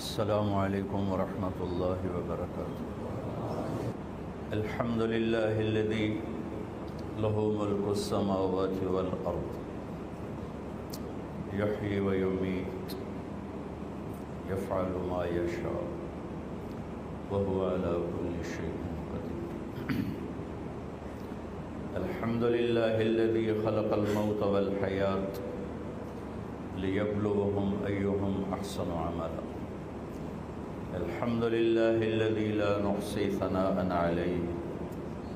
السلام علیکم ورحمۃ اللہ وبرکاتہ۔ الحمد للہ الذی لہ ملک السماوات والارض یحیی ویمیت یفعل ما یشاء وهو على كل شیء قدیر۔ الحمد للہ الذی خلق الموت والحیاة ليبلوهم أيهم أحسن عملا۔ الحمد لله الذي لا نحصي ثناء عليه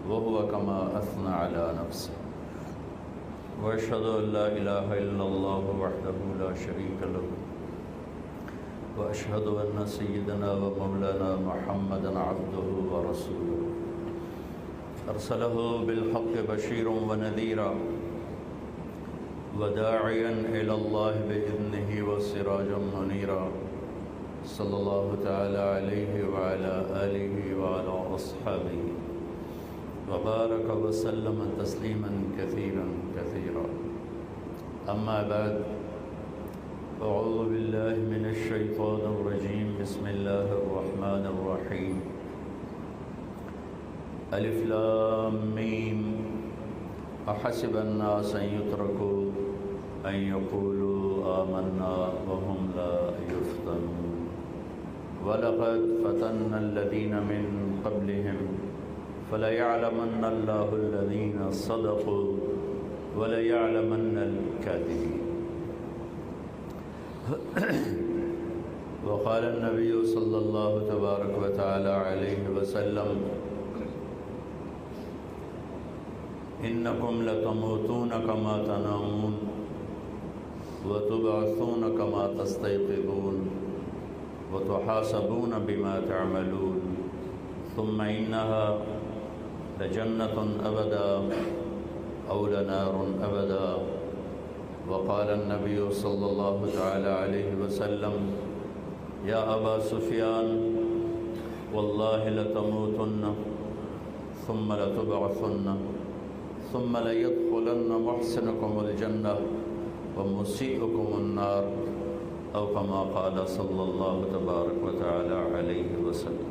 وهو كما أثنى على نفسه، وأشهد أن لا إله إلا الله وحده لا شريك له، وأشهد أن سيدنا ومولانا محمدا عبده ورسوله أرسله بالحق بشيرا ونذيرا وداعيا إلى الله بإذنه وسراجا منيرا، صلى الله تعالى عليه وعلى آله وعلى أصحابه وبارك وسلم تسليما كثيرا كثيرا، أما بعد، أعوذ بالله من الشيطان الرجيم، بسم الله الرحمن الرحيم، ألف لام ميم، أحسب الناس أن يتركوا أن يقولوا آمنا وهم لا يفتنون، وَلَقَدْ فَتَنَّا الَّذِينَ مِن قَبْلِهِمْ فَلَيَعْلَمَنَّ اللَّهُ الَّذِينَ صَدَقُوا وَلَيَعْلَمَنَّ الْكَاذِبِينَ۔ وقال النبي صلى الله تبارك وتعالى عليه وسلم: إنكم لتموتون كما تنامون وتبعثون كما تستيقظون وتحاسبون بما تعملون، ثم إنها لجنة أبدا أو لنار أبدا۔ وقال النبي صلى الله تعالى عليه وسلم: يا أبا سفيان، والله لتموتن ثم لتبعثن ثم ليدخلن محسنكم الجنة ومسيئكم النار، أو كما قال صلی اللہ تبارک و تعالی علیہ وسلم۔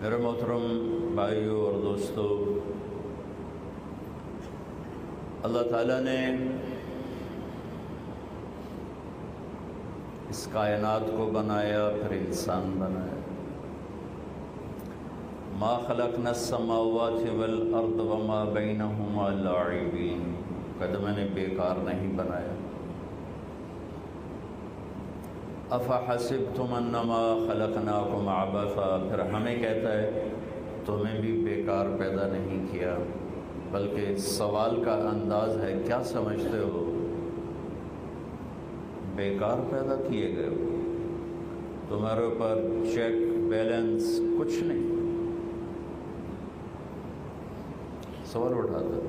میرے محترم بھائیوں اور دوستو، اللہ تعالیٰ نے اس کائنات کو بنایا، پھر انسان بنایا۔ ما خلقنا السماوات والارض وما بینہما لاعبین، کد میں نے بیکار نہیں بنایا۔ افحسبتم انما خلقناکم عبثا، پھر ہمیں کہتا ہے تمہیں بھی بیکار پیدا نہیں کیا، بلکہ سوال کا انداز ہے کیا سمجھتے ہو؟ بیکار پیدا کیے گئے ہو، تمہارے اوپر چیک بیلنس کچھ نہیں۔ سوال اٹھاتا ہے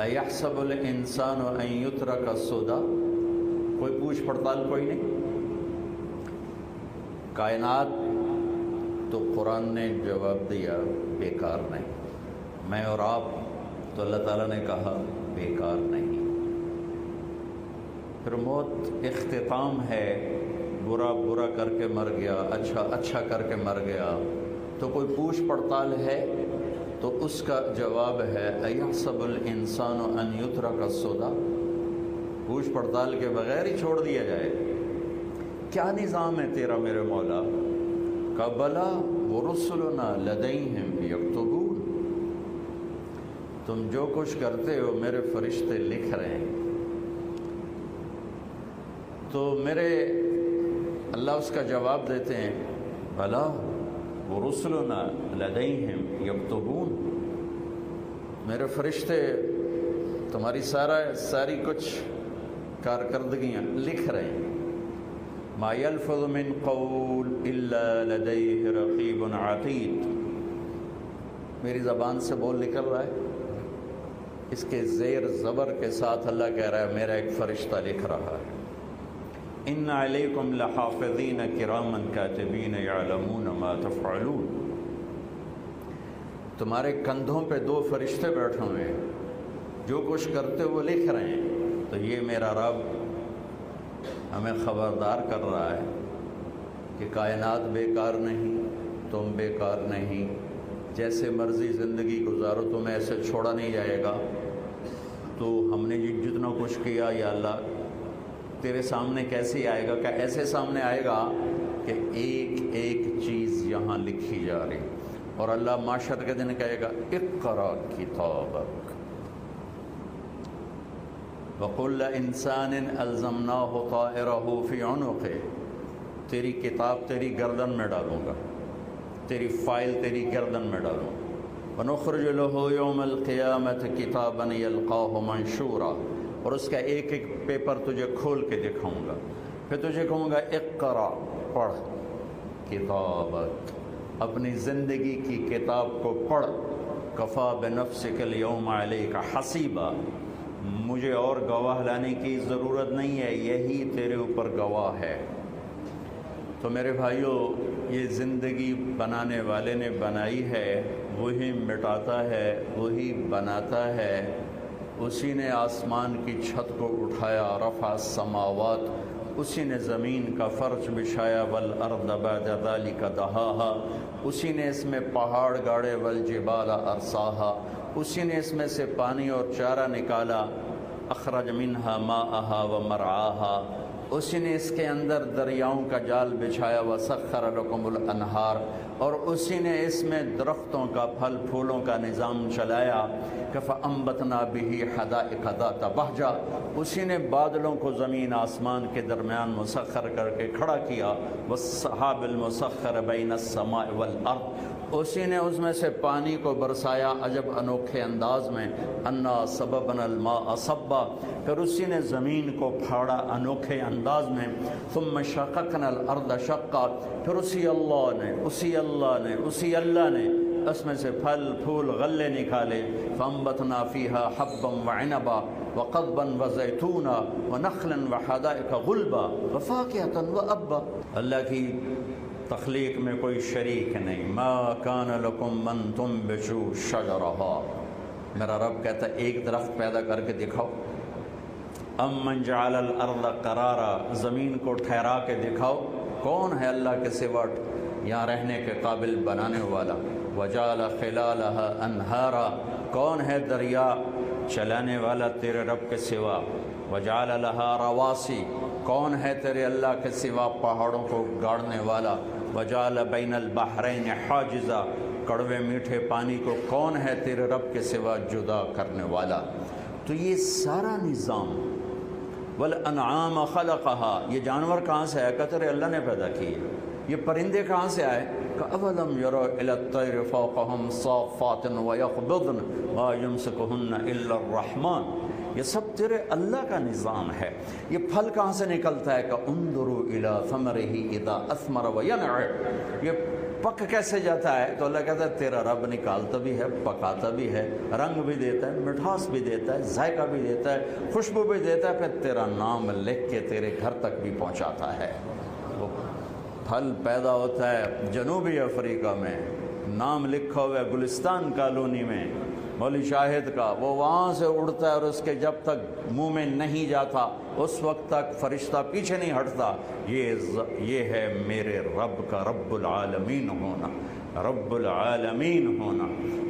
اَيَحْسَبُ الْإِنسَانُ أَن يُتْرَكَ سُدًى، کوئی پوچھ پڑتال کوئی نہیں۔ کائنات تو قرآن نے جواب دیا بیکار نہیں، میں اور آپ تو اللہ تعالیٰ نے کہا بیکار نہیں۔ پھر موت اختتام ہے، برا برا کر کے مر گیا، اچھا اچھا کر کے مر گیا، تو کوئی پوچھ پڑتال ہے؟ تو اس کا جواب ہے اَيَحْسَبُ الْإِنسَانُ أَن يُتْرَكَ سُدًى، پوچھ پڑتال کے بغیر ہی چھوڑ دیا جائے؟ کیا نظام ہے تیرا میرے مولا؟ بَلَىٰ وَرُسُلُنَا لَدَيْهِمْ يَكْتُبُونَ، تم جو کچھ کرتے ہو میرے فرشتے لکھ رہے ہیں۔ تو میرے اللہ اس کا جواب دیتے ہیں بَلَىٰ وَرُسُلُنَا لَدَيْهِمْ يَكْتُبُونَ، میرے فرشتے تمہاری ساری کچھ کارکردگیاں لکھ رہے ہیں۔ مَا يَلْفَظُ مِن قَوْلٍ إِلَّا لَدَيْهِ رَقِيبٌ عَتِيدٌ، میری زبان سے بول نکل رہا ہے، اس کے زیر زبر کے ساتھ اللہ کہہ رہا ہے میرا ایک فرشتہ لکھ رہا ہے۔ ان علیکم لحافظین کراما کاتبین یعلمون ما تفعلون، تمہارے کندھوں پہ 2 فرشتے بیٹھے ہوئے ہیں جو کچھ کرتے وہ لکھ رہے ہیں۔ تو یہ میرا رب ہمیں خبردار کر رہا ہے کہ کائنات بیکار نہیں، تم بیکار نہیں، جیسے مرضی زندگی گزارو، تمہیں ایسے چھوڑا نہیں جائے گا۔ تو ہم نے جتنا کچھ کیا یا اللہ تیرے سامنے کیسے آئے گا؟ کیا ایسے سامنے آئے گا کہ ایک ایک چیز یہاں لکھی جا رہی، اور اللہ معاشر کے دن کہے گا اقرأ کتابک وَكُلَّ إِنسَانٍ أَلْزَمْنَاهُ طَائِرَهُ فِي عُنُقِهِ، تیری کتاب تیری گردن میں ڈالوں گا، تیری فائل تیری گردن میں ڈالوں گا۔ وَنُخْرِجُ لَهُ يَوْمَ الْقِيَامَةِ كِتَابًا يَلْقَاهُ مَنشُورًا، اور اس کا ایک ایک پیپر تجھے کھول کے دکھاؤں گا، پھر تجھے کہوں گا اقرأ، پڑھ کتابک، اپنی زندگی کی کتاب کو پڑھ، کفا بنفسک اليوم علیک حسیبا، مجھے اور گواہ لانے کی ضرورت نہیں ہے، یہی تیرے اوپر گواہ ہے۔ تو میرے بھائیوں، یہ زندگی بنانے والے نے بنائی ہے، وہی مٹاتا ہے، وہی بناتا ہے، اسی نے آسمان کی چھت کو اٹھایا، رفع السماوات، اسی نے زمین کا فرش بچھایا، والارض بعد ذلک دہاہا، اسی نے اس میں پہاڑ گاڑے، والجبال ارساہا، اسی نے اس میں سے پانی اور چارہ نکالا، اخرج منہا ماءہا ومرعاہا، اسی نے اس کے اندر دریاؤں کا جال بچھایا، وسخر لکم الانہار، اور اسی نے اس میں درختوں کا پھل پھولوں کا نظام چلایا، فَأَنبَتْنَا بِهِ حَدَائِقَ ذَاتَ بَهْجَةٍ، اسی نے بادلوں کو زمین آسمان کے درمیان مسخر کر کے کھڑا کیا، وَالسَّحَابِ الْمُسَخَّرِ بَيْنَ السَّمَاءِ وَالْأَرْضِ، اسی نے اس میں سے پانی کو برسایا عجب انوکھے انداز میں، انا سببنا الماء صبا، پھر اسی نے زمین کو پھاڑا انوکھے انداز میں، ثم شققنا الارض شقا، پھر اسی اللہ نے اس میں سے پھل پھول غلے نکالے، فانبتنا فیہا حبا وعنبا وقضبا وزیتونا ونخلا وحدائق غلبا وفاکہتا وابا۔ اللہ کی تخلیق میں کوئی شریک نہیں، ما کان لکم من تنبتوا شجرہا، میرا رب کہتا ہے ایک درخت پیدا کر کے دکھاؤ، ام من جعل الارض قرارا، زمین کو ٹھہرا کے دکھاؤ، کون ہے اللہ کے سوا یہاں رہنے کے قابل بنانے والا، وجعل خلالہا انہارا، کون ہے دریا چلانے والا تیرے رب کے سوا، وجعل لہا رواسی، کون ہے تیرے اللہ کے سوا پہاڑوں کو گاڑنے والا، وجعل بین البحرین حاجزا، کڑوے میٹھے پانی کو کون ہے تیرے رب کے سوا جدا کرنے والا۔ تو یہ سارا نظام، والانعام خلقہا، یہ جانور کہاں سے آئے؟ کہتے اللہ نے پیدا کیے۔ یہ پرندے کہاں سے آئے؟ اولم یروا الی الطیر فوقہم صافات ویقبضن ما یمسکہن الا الرحمن، یہ سب تیرے اللہ کا نظام ہے۔ یہ پھل کہاں سے نکلتا ہے؟ کہ انظروا الی ثمرہ اذا اثمر وینع، یہ پک کیسے جاتا ہے؟ تو اللہ کہتا ہے تیرا رب نکالتا بھی ہے، پکاتا بھی ہے، رنگ بھی دیتا ہے، مٹھاس بھی دیتا ہے، ذائقہ بھی دیتا ہے، خوشبو بھی دیتا ہے، پھر تیرا نام لکھ کے تیرے گھر تک بھی پہنچاتا ہے۔ وہ پھل پیدا ہوتا ہے جنوبی افریقہ میں، نام لکھا ہوا ہے گلستان کالونی میں مولی شاہد کا، وہ وہاں سے اڑتا ہے اور اس کے جب تک منہ میں نہیں جاتا اس وقت تک فرشتہ پیچھے نہیں ہٹتا۔ یہ ہے میرے رب کا رب العالمین ہونا، رب العالمین ہونا۔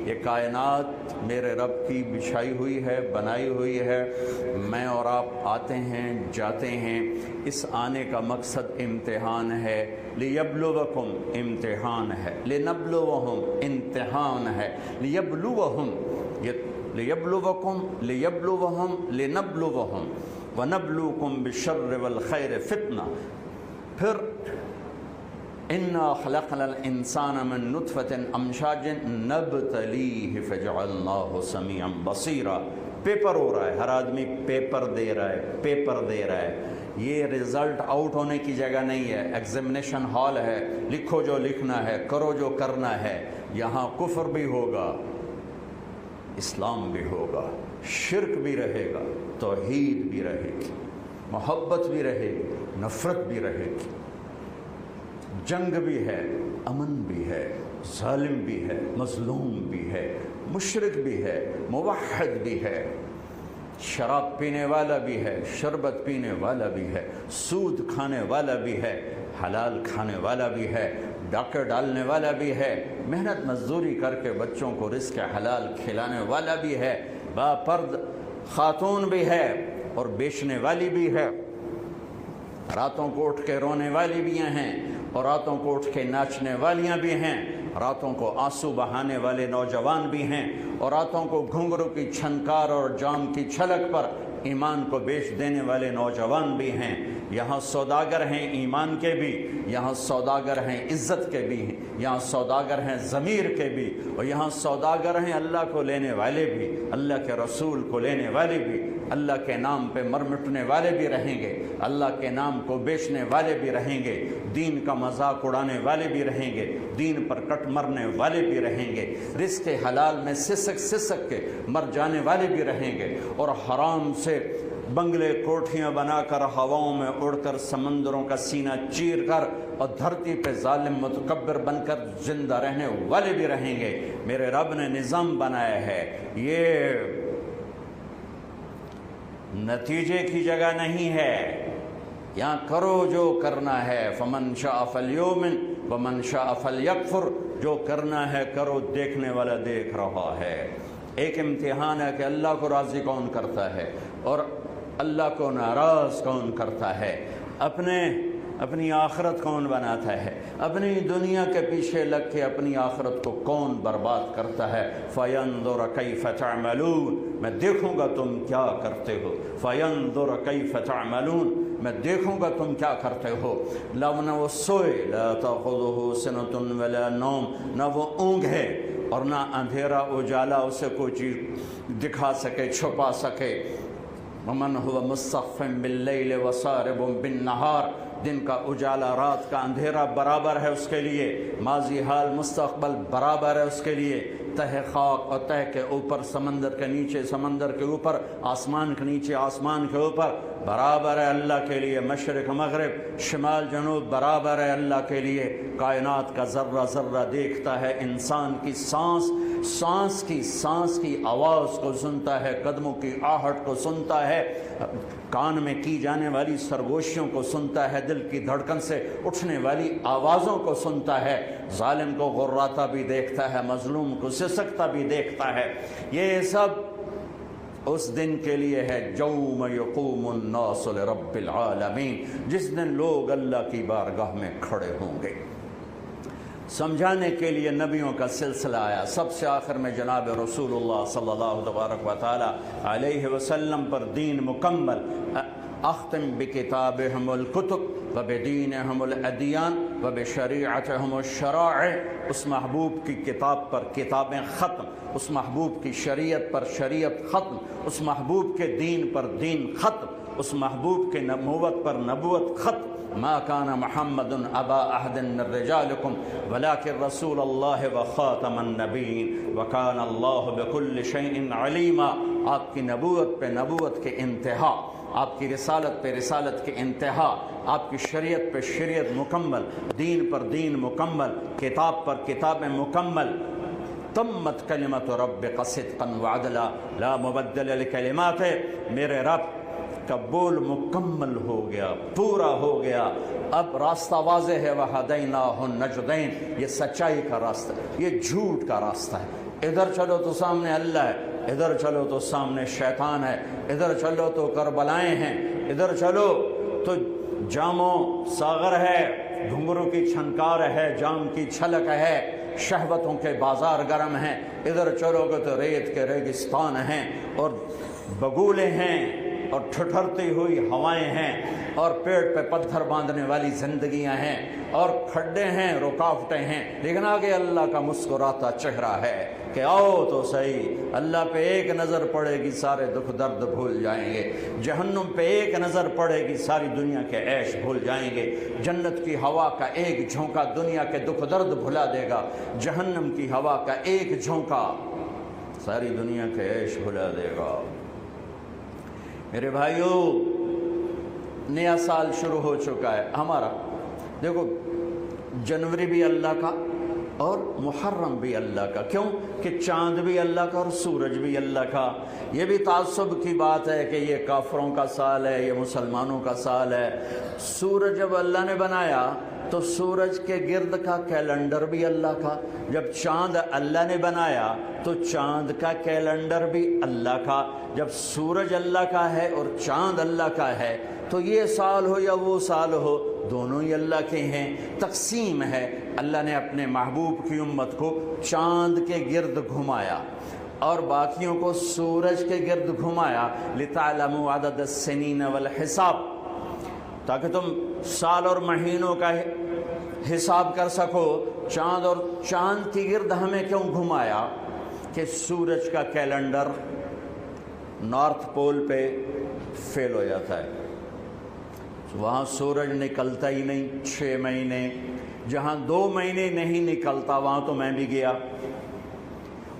یہ کائنات میرے رب کی بچھائی ہوئی ہے، بنائی ہوئی ہے، میں اور آپ آتے ہیں جاتے ہیں، اس آنے کا مقصد امتحان ہے، لیبلوکم امتحان ہے، لنبلوہم امتحان ہے، لیبلوہم لیبلوکم لیبلوہم لنبلوہم ونبلوکم بالشر والخیر فتنہ۔ پھر انا خلقنا الانسان من نطفۃ امشاج نبتلیہ فجعلناہ سمیعا بصیرا۔ پیپر ہو رہا ہے، ہر آدمی پیپر دے رہا ہے، پیپر دے رہا ہے۔ یہ رزلٹ آؤٹ ہونے کی جگہ نہیں ہے، ایگزامینیشن ہال ہے، لکھو جو لکھنا ہے، کرو جو کرنا ہے۔ یہاں کفر بھی ہوگا، اسلام بھی ہوگا، شرک بھی رہے گا، توحید بھی رہے گی، محبت بھی رہے گی، نفرت بھی رہے گی، جنگ بھی ہے، امن بھی ہے، ظالم بھی ہے، مظلوم بھی ہے، مشرک بھی ہے، موحد بھی ہے۔ شراب پینے والا بھی ہے، شربت پینے والا بھی ہے، سود کھانے والا بھی ہے، حلال کھانے والا بھی ہے، ڈاکہ ڈالنے والا بھی ہے، محنت مزدوری کر کے بچوں کو رزق حلال کھلانے والا بھی ہے، باپرد خاتون بھی ہے اور بیچنے والی بھی ہے، راتوں کو اٹھ کے رونے والی بھی ہیں اور راتوں کو اٹھ کے ناچنے والیاں بھی ہیں، راتوں کو آنسو بہانے والے نوجوان بھی ہیں اور راتوں کو گھنگرو کی چھنکار اور جام کی چھلک پر ایمان کو بیچ دینے والے نوجوان بھی ہیں۔ یہاں سوداگر ہیں ایمان کے بھی، یہاں سوداگر ہیں عزت کے بھی، یہاں سوداگر ہیں ضمیر کے بھی، اور یہاں سوداگر ہیں اللہ کو لینے والے بھی، اللہ کے رسول کو لینے والے بھی، اللہ کے نام پہ مر مٹنے والے بھی رہیں گے، اللہ کے نام کو بیچنے والے بھی رہیں گے، دین کا مذاق اڑانے والے بھی رہیں گے، دین پر کٹ مرنے والے بھی رہیں گے، رزق حلال میں سسک سسک کے مر جانے والے بھی رہیں گے، اور حرام سے بنگلے کوٹھیاں بنا کر ہواؤں میں اڑ کر سمندروں کا سینہ چیر کر اور دھرتی پہ ظالم متکبر بن کر زندہ رہنے والے بھی رہیں گے۔ میرے رب نے نظام بنایا ہے، یہ نتیجے کی جگہ نہیں ہے، یہاں کرو جو کرنا ہے، فمن شاء فلیؤمن ومن شاء فلیکفر، جو کرنا ہے کرو، دیکھنے والا دیکھ رہا ہے۔ ایک امتحان ہے کہ اللہ کو راضی کون کرتا ہے اور اللہ کو ناراض کون کرتا ہے، اپنی آخرت کون بناتا ہے، اپنی دنیا کے پیچھے لگ کے اپنی آخرت کو کون برباد کرتا ہے۔ فَيَنْظُرَ كَيْفَ تَعْمَلُونَ، میں دیکھوں گا تم کیا کرتے ہو، فَيَنْظُرَ كَيْفَ تَعْمَلُونَ، میں دیکھوں گا تم کیا کرتے ہو۔ نہ وہ سوئے، لَا تَأْخُذُهُ سِنَةٌ وَلَا نَوْمٌ، نہ وہ اونگ ہے اور نہ اندھیرا اجالا اسے کوئی چیز دکھا سکے، چھپا سکے۔ وَمَنْ هُوَ مُسْتَخْفٍ بِاللَّيْلِ وَسَارِبٌ بِالنَّهَارِ، دن کا اجالا رات کا اندھیرا برابر ہے اس کے لیے، ماضی حال مستقبل برابر ہے اس کے لیے، تہ خاک اور تہ کے اوپر، سمندر کے نیچے سمندر کے اوپر، آسمان کے نیچے آسمان کے اوپر، برابر ہے اللہ کے لیے، مشرق مغرب شمال جنوب برابر ہے اللہ کے لیے۔ کائنات کا ذرہ ذرہ دیکھتا ہے، انسان کی سانس کی آواز کو سنتا ہے، قدموں کی آہٹ کو سنتا ہے، کان میں کی جانے والی سرگوشیوں کو سنتا ہے، دل کی دھڑکن سے اٹھنے والی آوازوں کو سنتا ہے، ظالم کو غراتا بھی دیکھتا ہے، مظلوم کو سسکتا بھی دیکھتا ہے۔ یہ سب اس دن کے لیے ہے، یوم یقوم الناس لرب العالمین، جس دن لوگ اللہ کی بارگاہ میں کھڑے ہوں گے۔ سمجھانے کے لیے نبیوں کا سلسلہ آیا، سب سے آخر میں جناب رسول اللہ صلی اللہ تبارک و تعالی علیہ وسلم پر دین مکمل۔ اختم بکتابہم الکتب وبدینہم الادیان وبشریعتہم الشرائع، اس محبوب کی کتاب پر کتابیں ختم، اس محبوب کی شریعت پر شریعت ختم، اس محبوب کے دین پر دین ختم، اس محبوب کے نبوت پر نبوت ختم۔ ما كان محمد ابا احد من رجالكم ولكن رسول الله وخاتم النبيين وكان الله بكل شيء عليما۔ آپ کی نبوت پہ نبوت کے انتہا، آپ کی رسالت پہ رسالت کے انتہا، آپ کی شریعت پہ شریعت مکمل، دین پر دین مکمل، کتاب پر کتاب مکمل۔ تمت کلمت ربک صدقا وعدلا لا مبدل لکلماتہ، میرے رب کا بول مکمل ہو گیا، پورا ہو گیا، اب راستہ واضح ہے۔ وَهَدَيْنَاهُ النَّجْدَيْنِ، یہ سچائی کا راستہ ہے، یہ جھوٹ کا راستہ ہے۔ ادھر چلو تو سامنے اللہ ہے، ادھر چلو تو سامنے شیطان ہے، ادھر چلو تو کربلائیں ہیں، ادھر چلو تو جام و ساغر ہے، گھنگرو کی چھنکار ہے، جام کی چھلک ہے، شہوتوں کے بازار گرم ہیں، ادھر چلو گے تو ریت کے ریگستان ہیں اور بگولے ہیں اور ٹھٹھرتی ہوئی ہوائیں ہیں اور پیٹ پہ پتھر باندھنے والی زندگیاں ہیں اور کھڈے ہیں، رکاوٹیں ہیں، لیکن آگے اللہ کا مسکراتا چہرہ ہے کہ آؤ تو صحیح، اللہ پہ ایک نظر پڑے گی سارے دکھ درد بھول جائیں گے، جہنم پہ ایک نظر پڑے گی ساری دنیا کے عیش بھول جائیں گے، جنت کی ہوا کا ایک جھونکا دنیا کے دکھ درد بھلا دے گا، جہنم کی ہوا کا ایک جھونکا ساری دنیا کے عیش بھلا دے گا۔ میرے بھائیو، نیا سال شروع ہو چکا ہے ہمارا، دیکھو جنوری بھی اللہ کا، اور محرم بھی اللہ کا. کیوں کہ چاند بھی اللہ کا اور سورج بھی اللہ کا. یہ بھی تعصب کی بات ہے کہ یہ کافروں کا سال ہے، یہ مسلمانوں کا سال ہے. سورج جب اللہ نے بنایا تو سورج کے گرد کا کیلنڈر بھی اللہ کا. جب چاند اللہ نے بنایا تو چاند کا کیلنڈر بھی اللہ کا. جب سورج اللہ کا ہے اور چاند اللہ کا ہے تو یہ سال ہو یا وہ سال ہو، دونوں ہی اللہ کے ہیں. تقسیم ہے. اللہ نے اپنے محبوب کی امت کو چاند کے گرد گھمایا اور باقیوں کو سورج کے گرد گھمایا. لِتَعْلَمُوا عَدَدَ السِّنِينَ وَالْحِسَابِ، تاکہ تم سال اور مہینوں کا حساب کر سکو. چاند کی گرد ہمیں کیوں گھمایا؟ کہ سورج کا کیلنڈر نارتھ پول پہ فیل ہو جاتا ہے، وہاں سورج نکلتا ہی نہیں 6 مہینے. جہاں 2 مہینے نہیں نکلتا وہاں تو میں بھی گیا.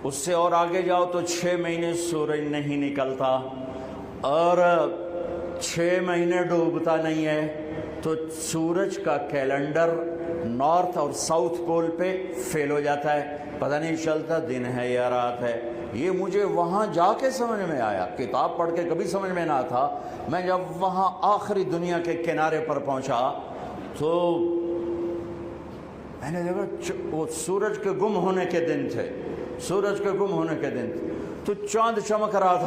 اس سے اور آگے جاؤ تو 6 مہینے سورج نہیں نکلتا اور 6 مہینے ڈوبتا نہیں ہے. تو سورج کا کیلنڈر نارتھ اور ساؤتھ پول پہ فیل ہو جاتا ہے، پتہ نہیں چلتا دن ہے یا رات ہے. یہ مجھے وہاں جا کے سمجھ میں آیا، کتاب پڑھ کے کبھی سمجھ میں نہ تھا. میں جب وہاں آخری دنیا کے کنارے پر پہنچا تو میں نے دیکھا وہ سورج کے گم ہونے کے دن تھے. سورج کے گم ہونے کے دن تھے تو چاند چمک رہا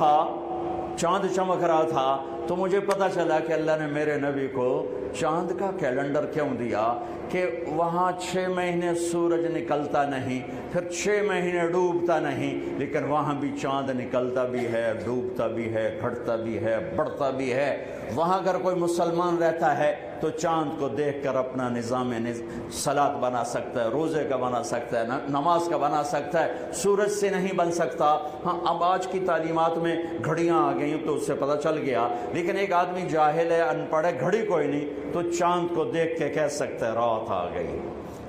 تھا. تو مجھے پتہ چلا کہ اللہ نے میرے نبی کو چاند کا کیلنڈر کیوں دیا کہ وہاں 6 مہینے سورج نکلتا نہیں، پھر 6 مہینے ڈوبتا نہیں، لیکن وہاں بھی چاند نکلتا بھی ہے، ڈوبتا بھی ہے، گھٹتا بھی ہے، بڑھتا بھی ہے. وہاں اگر کوئی مسلمان رہتا ہے تو چاند کو دیکھ کر اپنا نظام صلاۃ بنا سکتا ہے، روزے کا بنا سکتا ہے، نماز کا بنا سکتا ہے. سورج سے نہیں بن سکتا. ہاں اب آج کی تعلیمات میں گھڑیاں آ گئیں تو اس سے پتہ چل گیا، لیکن ایک آدمی جاہل ہے، ان پڑھ ہے، گھڑی کوئی نہیں، تو چاند کو دیکھ کے کہہ سکتا ہے رات آ گئی.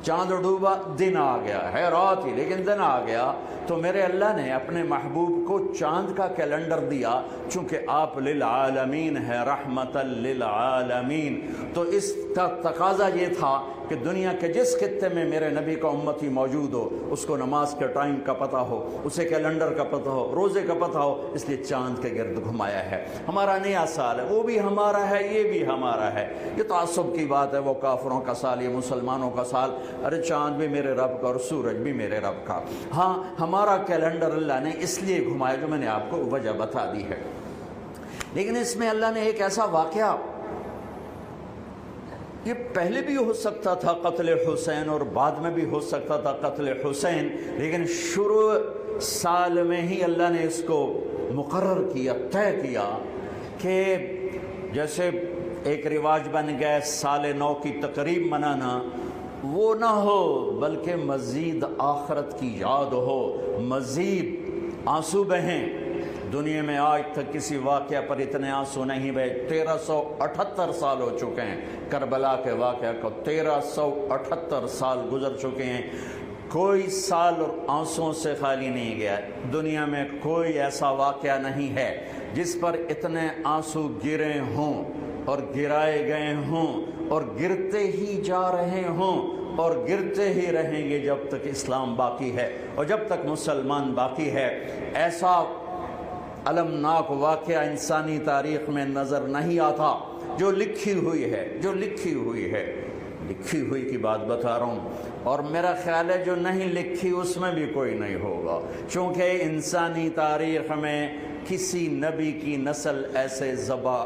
چاند ڈوبا، دن آ گیا، ہے رات ہی لیکن دن آ گیا. تو میرے اللہ نے اپنے محبوب کو چاند کا کیلنڈر دیا چونکہ آپ للعالمین ہے، رحمت للعالمین. تو اس کا تقاضا یہ تھا کہ دنیا کے جس خطے میں میرے نبی کا امتی موجود ہو اس کو نماز کے ٹائم کا پتہ ہو، اسے کیلنڈر کا پتہ ہو، روزے کا پتہ ہو. اس لیے چاند کے گرد گھمایا ہے. ہمارا نیا سال ہے، وہ بھی ہمارا ہے، یہ بھی ہمارا ہے. یہ تعصب کی بات ہے، وہ کافروں کا سال، یہ مسلمانوں کا سال. ارے چاند بھی میرے رب کا اور سورج بھی میرے رب کا. ہاں ہمارا کیلنڈر اللہ نے اس لیے گھمایا جو میں نے آپ کو وجہ بتا دی ہے. لیکن اس میں اللہ نے ایک ایسا واقعہ، یہ پہلے بھی ہو سکتا تھا قتل حسین اور بعد میں بھی ہو سکتا تھا قتل حسین، لیکن شروع سال میں ہی اللہ نے اس کو مقرر کیا، طے کیا کہ جیسے ایک رواج بن گیا سال نو کی تقریب منانا، وہ نہ ہو بلکہ مزید آخرت کی یاد ہو، مزید آنسو بہیں. دنیا میں آج تک کسی واقعہ پر اتنے آنسو نہیں بہے. 1378 سال ہو چکے ہیں کربلا کے واقعہ کو، 1378 سال گزر چکے ہیں. کوئی سال اور آنسوؤں سے خالی نہیں گیا. دنیا میں کوئی ایسا واقعہ نہیں ہے جس پر اتنے آنسو گرے ہوں اور گرائے گئے ہوں اور گرتے ہی جا رہے ہوں اور گرتے ہی رہیں گے جب تک اسلام باقی ہے اور جب تک مسلمان باقی ہے. ایسا المناک واقعہ انسانی تاریخ میں نظر نہیں آتا. جو لکھی ہوئی ہے، جو لکھی ہوئی کی بات بتا رہا ہوں، اور میرا خیال ہے جو نہیں لکھی اس میں بھی کوئی نہیں ہوگا، چونکہ انسانی تاریخ میں کسی نبی کی نسل ایسے ذبح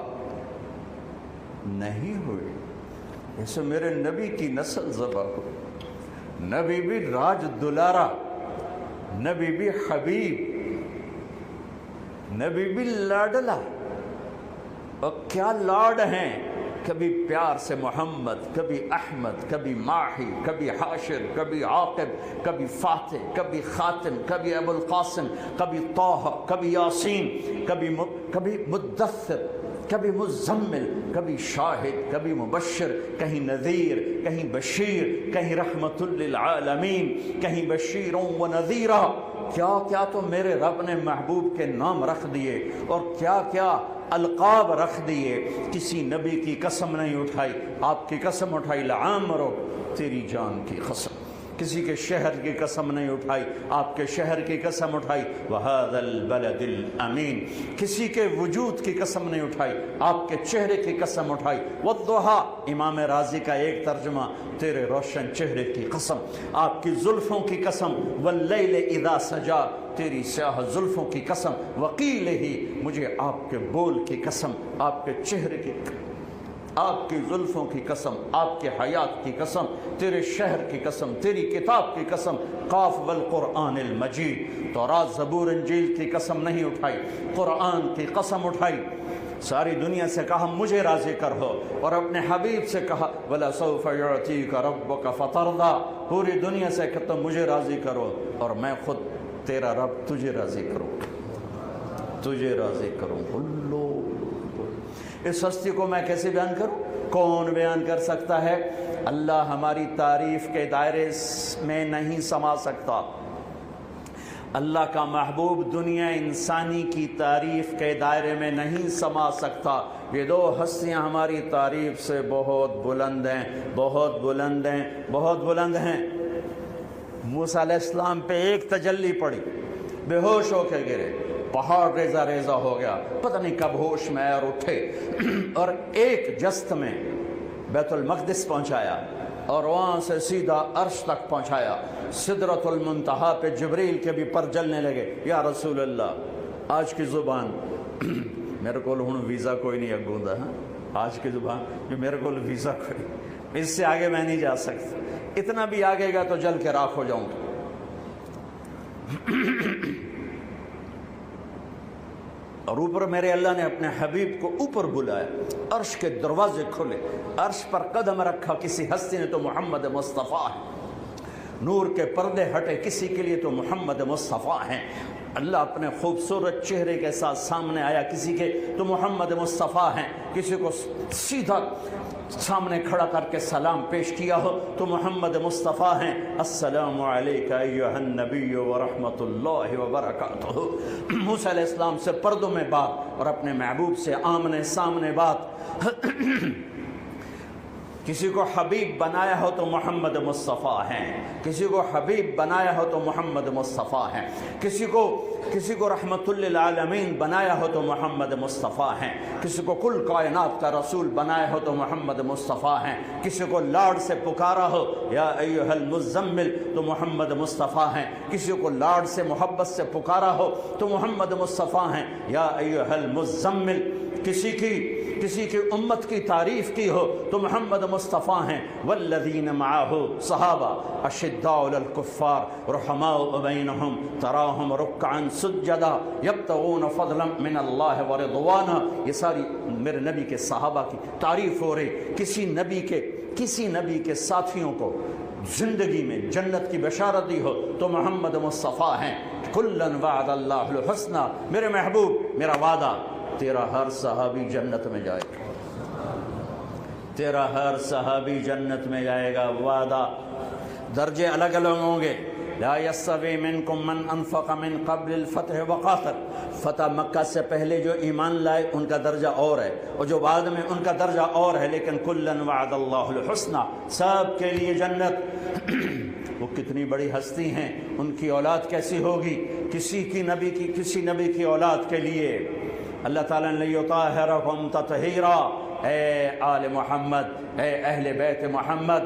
نہیں ہوئی جیسے میرے نبی کی نسل ذبح ہوئی. نبی بھی راج دلارا، نبی بھی حبیب، نبی بھی لاڈلا. اور کیا لاڈ ہیں، کبھی پیار سے محمد، کبھی احمد، کبھی ماہی، کبھی حاشر، کبھی عاقب، کبھی فاتح، کبھی خاتم، کبھی ابو القاسم، کبھی طہ، کبھی یاسین، کبھی مدثر، کبھی مزمل، کبھی شاہد، کبھی مبشر، کہیں نذیر، کہیں بشیر، کہیں رحمت للعالمین، کہیں بشیر و نذیرہ. کیا کیا تو میرے رب نے محبوب کے نام رکھ دیے اور کیا کیا القاب رکھ دیے. کسی نبی کی قسم نہیں اٹھائی، آپ کی قسم اٹھائی، لعامرو تیری جان کی قسم، کسی کے شہر کی قسم نہیں اٹھائی، آپ کے شہر کی قسم اٹھائی، وَهَذَا الْبَلَدِ الْأَمِينَ، کسی کے وجود کی قسم نہیں اٹھائی، آپ کے چہرے کی قسم اٹھائی، وَالضُّحَىٰ، امام رازی کا ایک ترجمہ، تیرے روشن چہرے کی قسم، آپ کی زلفوں کی قسم، وَاللَّيْلِ إِذَا سَجَا، تیری سیاہ زلفوں کی قسم، وَقِيلِهِ، مجھے آپ کے بول کی قسم، آپ کے چہرے کی، آپ کی زلفوں کی قسم، آپ کے حیات کی قسم، تیرے شہر کی قسم، تیری کتاب کی قسم، قاف والقرآن المجید، تورات زبور انجیل کی قسم نہیں اٹھائی، قرآن کی قسم اٹھائی، ساری دنیا سے کہا مجھے راضی کر ہو، اور اپنے حبیب سے کہا وَلَسَوْفَ يُعْطِيكَ رَبُّكَ فَتَرْضَىٰ، پوری دنیا سے کہ تم مجھے راضی کرو اور میں خود تیرا رب تجھے راضی کروں، تجھے راضی کروں۔ اس ہستی کو میں کیسے بیان کروں؟ کون بیان کر سکتا ہے؟ اللہ ہماری تعریف کے دائرے میں نہیں سما سکتا، اللہ کا محبوب دنیا انسانی کی تعریف کے دائرے میں نہیں سما سکتا۔ یہ دو ہستیاں ہماری تعریف سے بہت بلند ہیں، بہت بلند ہیں، بہت بلند ہیں۔ موسیٰ علیہ السلام پہ ایک تجلی پڑی، بے ہوش ہو کے گرے، پہاڑ ریزہ ریزہ ہو گیا، پتہ نہیں کب ہوش میں اور اٹھے، اور ایک جست میں بیت المقدس پہنچایا اور وہاں سے سیدھا عرش تک پہنچایا، سدرۃ المنتہا پہ جبریل کے بھی پر جلنے لگے، یا رسول اللہ آج کی زبان میرے کو ہوں ویزا کوئی نہیں اگوندا، آج کی زبان جو میرے کو ویزا کوئی، اس سے آگے میں نہیں جا سکتا، اتنا بھی آگے گا تو جل کے راکھ ہو جاؤں گا۔ اور اوپر میرے اللہ نے اپنے حبیب کو اوپر بلایا، عرش کے دروازے کھلے، عرش پر قدم رکھا، کسی ہستی نے تو محمد مصطفیٰ ہے، نور کے پردے ہٹے، کسی کے لیے تو محمد مصطفیٰ ہیں، اللہ اپنے خوبصورت چہرے کے ساتھ سامنے آیا، کسی کے تو محمد مصطفیٰ ہیں، کسی کو سیدھا سامنے کھڑا کر کے سلام پیش کیا ہو تو محمد مصطفیٰ ہیں، السلام علیکہ ایھا النبی ورحمۃ اللہ وبرکاتہ۔ موسیٰ علیہ السلام سے پردوں میں بات اور اپنے محبوب سے آمنے سامنے بات۔ کسی کو حبیب بنایا ہو تو محمد مصطفیٰ ہیں، کسی کو حبیب بنایا ہو تو محمد مصطفیٰ ہیں، کسی کو رحمت للعالمین بنایا ہو تو محمد مصطفیٰ ہیں، کسی کو کل کائنات کا رسول بنایا ہو تو محمد مصطفیٰ ہیں، کسی کو لاڈ سے پکارا ہو یا ایھا المزمل تو محمد مصطفیٰ ہیں، کسی کو لاڈ سے محبت سے پکارا ہو تو محمد مصطفیٰ ہیں، یا ایھا المزمل، کسی کی امت کی تعریف کی ہو تو محمد مصطفیٰ ہیں، والذین معہ، صحابہ، اشداء علی الکفار رحماء بینہم تراہم رکعا سجدا یبتغون فضلا من اللہ ورضوانا، یہ ساری میرے نبی کے صحابہ کی تعریف ہو رہی۔ کسی نبی کے ساتھیوں کو زندگی میں جنت کی بشارت دی ہو تو محمد مصطفیٰ ہیں۔ کلن وعد اللہ الحسنى، میرے محبوب میرا وعدہ تیرا ہر صحابی جنت میں جائے گا، تیرا ہر صحابی جنت میں جائے گا، وعدہ۔ درجے الگ الگ ہوں گے، لا یستوی منکم من انفق من قبل الفتح وقاتل، فتح مکہ سے پہلے جو ایمان لائے ان کا درجہ اور ہے، اور جو بعد میں ان کا درجہ اور ہے، لیکن کلن وعد اللہ الحسنى، سب کے لیے جنت۔ وہ کتنی بڑی ہستی ہیں، ان کی اولاد کیسی ہوگی؟ کسی نبی کی اولاد کے لیے اللہ تعالیٰ نے یطہرکم تطہیرا، اے آل محمد، اے اہل بیت محمد،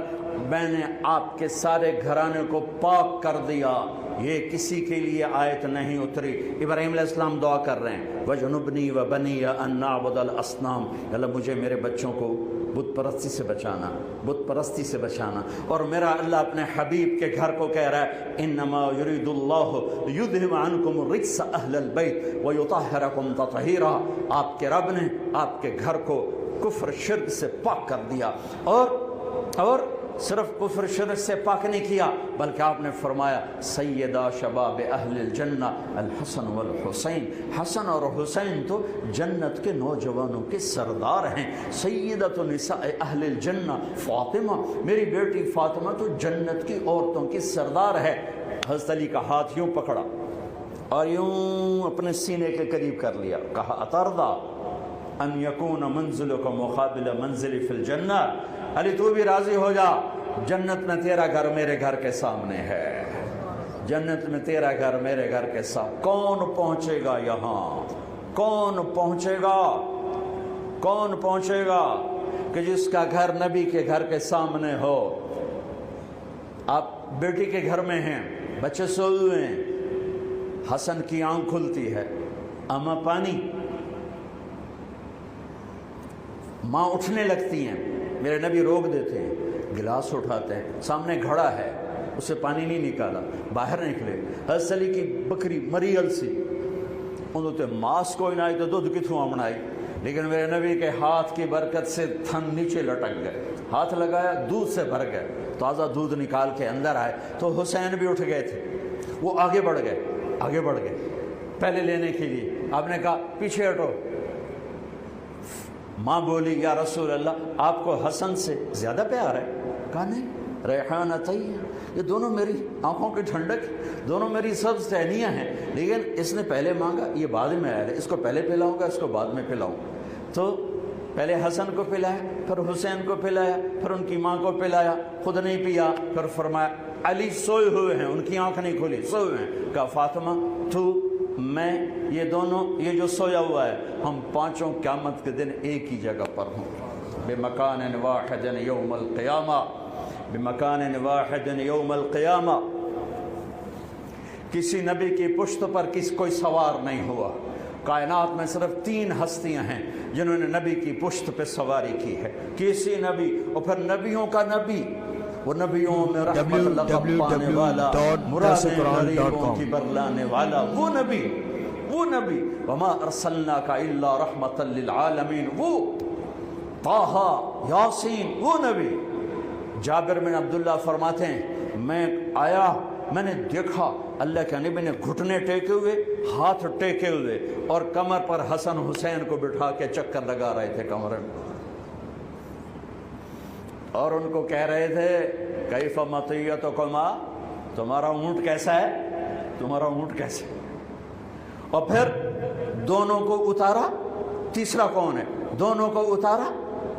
میں نے آپ کے سارے گھرانے کو پاک کر دیا۔ یہ کسی کے لیے آیت نہیں اتری۔ ابراہیم علیہ السلام دعا کر رہے ہیں، وَجْنُبْنِي وَبَنِيَّ أَن نَّعْبُدَ الْأَصْنَامَ، اللہ مجھے میرے بچوں کو بت پرستی سے بچانا، اور میرا اللہ اپنے حبیب کے گھر کو کہہ رہا ہے، انما یرید اللہ لیذھب عنکم الرجس اہل البیت ویطہرکم تطہیرا، آپ کے رب نے آپ کے گھر کو کفر شرک سے پاک کر دیا، اور صرف کفر شرک سے پاک نہیں کیا بلکہ آپ نے فرمایا سیدہ شباب اہل الجنہ الحسن والحسین، حسن اور حسین تو جنت کے نوجوانوں کے سردار ہیں۔ سیدۃ نساء اہل الجنہ فاطمہ، میری بیٹی فاطمہ تو جنت کی عورتوں کی سردار ہے۔ حضرت علی کا ہاتھ یوں پکڑا اور یوں اپنے سینے کے قریب کر لیا، کہا اترضا ان یکون منزلک مقابل منزلی فی الجنہ، علی تو بھی راضی ہو جا جنت میں تیرا گھر میرے گھر کے سامنے ہے، جنت میں تیرا گھر میرے گھر کے سامنے۔ کون پہنچے گا یہاں؟ کون پہنچے گا؟ کون پہنچے گا کہ جس کا گھر نبی کے گھر کے سامنے ہو؟ آپ بیٹی کے گھر میں ہیں، بچے سوئے ہوئے ہیں، حسن کی آنکھ کھلتی ہے، اماں پانی، ماں اٹھنے لگتی ہیں، میرے نبی روک دیتے ہیں، گلاس اٹھاتے ہیں، سامنے گھڑا ہے، اسے پانی نہیں نکالا، باہر نکلے، حضرت علی کی بکری مری السی انہوں تے ماس کوئی نہ آئی تو دودھ کتوں آمنائی، لیکن میرے نبی کے ہاتھ کی برکت سے تھن نیچے لٹک گئے، ہاتھ لگایا دودھ سے بھر گئے، تازہ دودھ نکال کے اندر آئے تو حسین بھی اٹھ گئے تھے، وہ آگے بڑھ گئے پہلے لینے کے لیے۔ آپ نے کہا پیچھے ہٹو، ماں بولی یا رسول اللہ آپ کو حسن سے زیادہ پیار ہے؟ کہا نہیں، ریحانہ طیب، یہ دونوں میری آنکھوں کی ٹھنڈک، دونوں میری سبز ٹہنیاں ہیں، لیکن اس نے پہلے مانگا، یہ بعد میں آیا ہے، اس کو پہلے پلاؤں گا، اس کو بعد میں پلاؤں گا۔ تو پہلے حسن کو پلایا، پھر حسین کو پلایا، پھر ان کی ماں کو پلایا، خود نہیں پیا، پھر فرمایا علی سوئے ہوئے ہیں، ان کی آنکھ نہیں کھلی، سوئے ہوئے ہیں۔ کہا فاطمہ تو میں یہ دونوں، یہ جو سویا ہوا ہے، ہم پانچوں قیامت کے دن ایک ہی جگہ پر ہوں، بمکان واحد یوم القیامہ، بمکان واحد یوم القیامہ۔ کسی نبی کی پشت پر کوئی سوار نہیں ہوا، کائنات میں صرف 3 ہستیاں ہیں جنہوں نے نبی کی پشت پہ سواری کی ہے، کسی نبی، اور پھر نبیوں کا نبی، وہ نبیوں میں رحمت لقب پانے والا، مرادیں غریبوں کی برلانے والا، وہ نبی وما ارسلناک الا رحمت للعالمین، وہ طٰہٰ یاسین، وہ نبی۔ جابر بن عبداللہ فرماتے ہیں میں آیا، میں نے دیکھا اللہ کے نبی نے گھٹنے ٹیکے ہوئے، ہاتھ ٹیکے ہوئے، اور کمر پر حسن حسین کو بٹھا کے چکر لگا رہے تھے کمر میں، اور ان کو کہہ رہے تھے کیف مطیتکما، تمہارا اونٹ کیسا ہے، تمہارا اونٹ کیسا ہے۔ اور پھر دونوں کو اتارا، تیسرا کون ہے، دونوں کو اتارا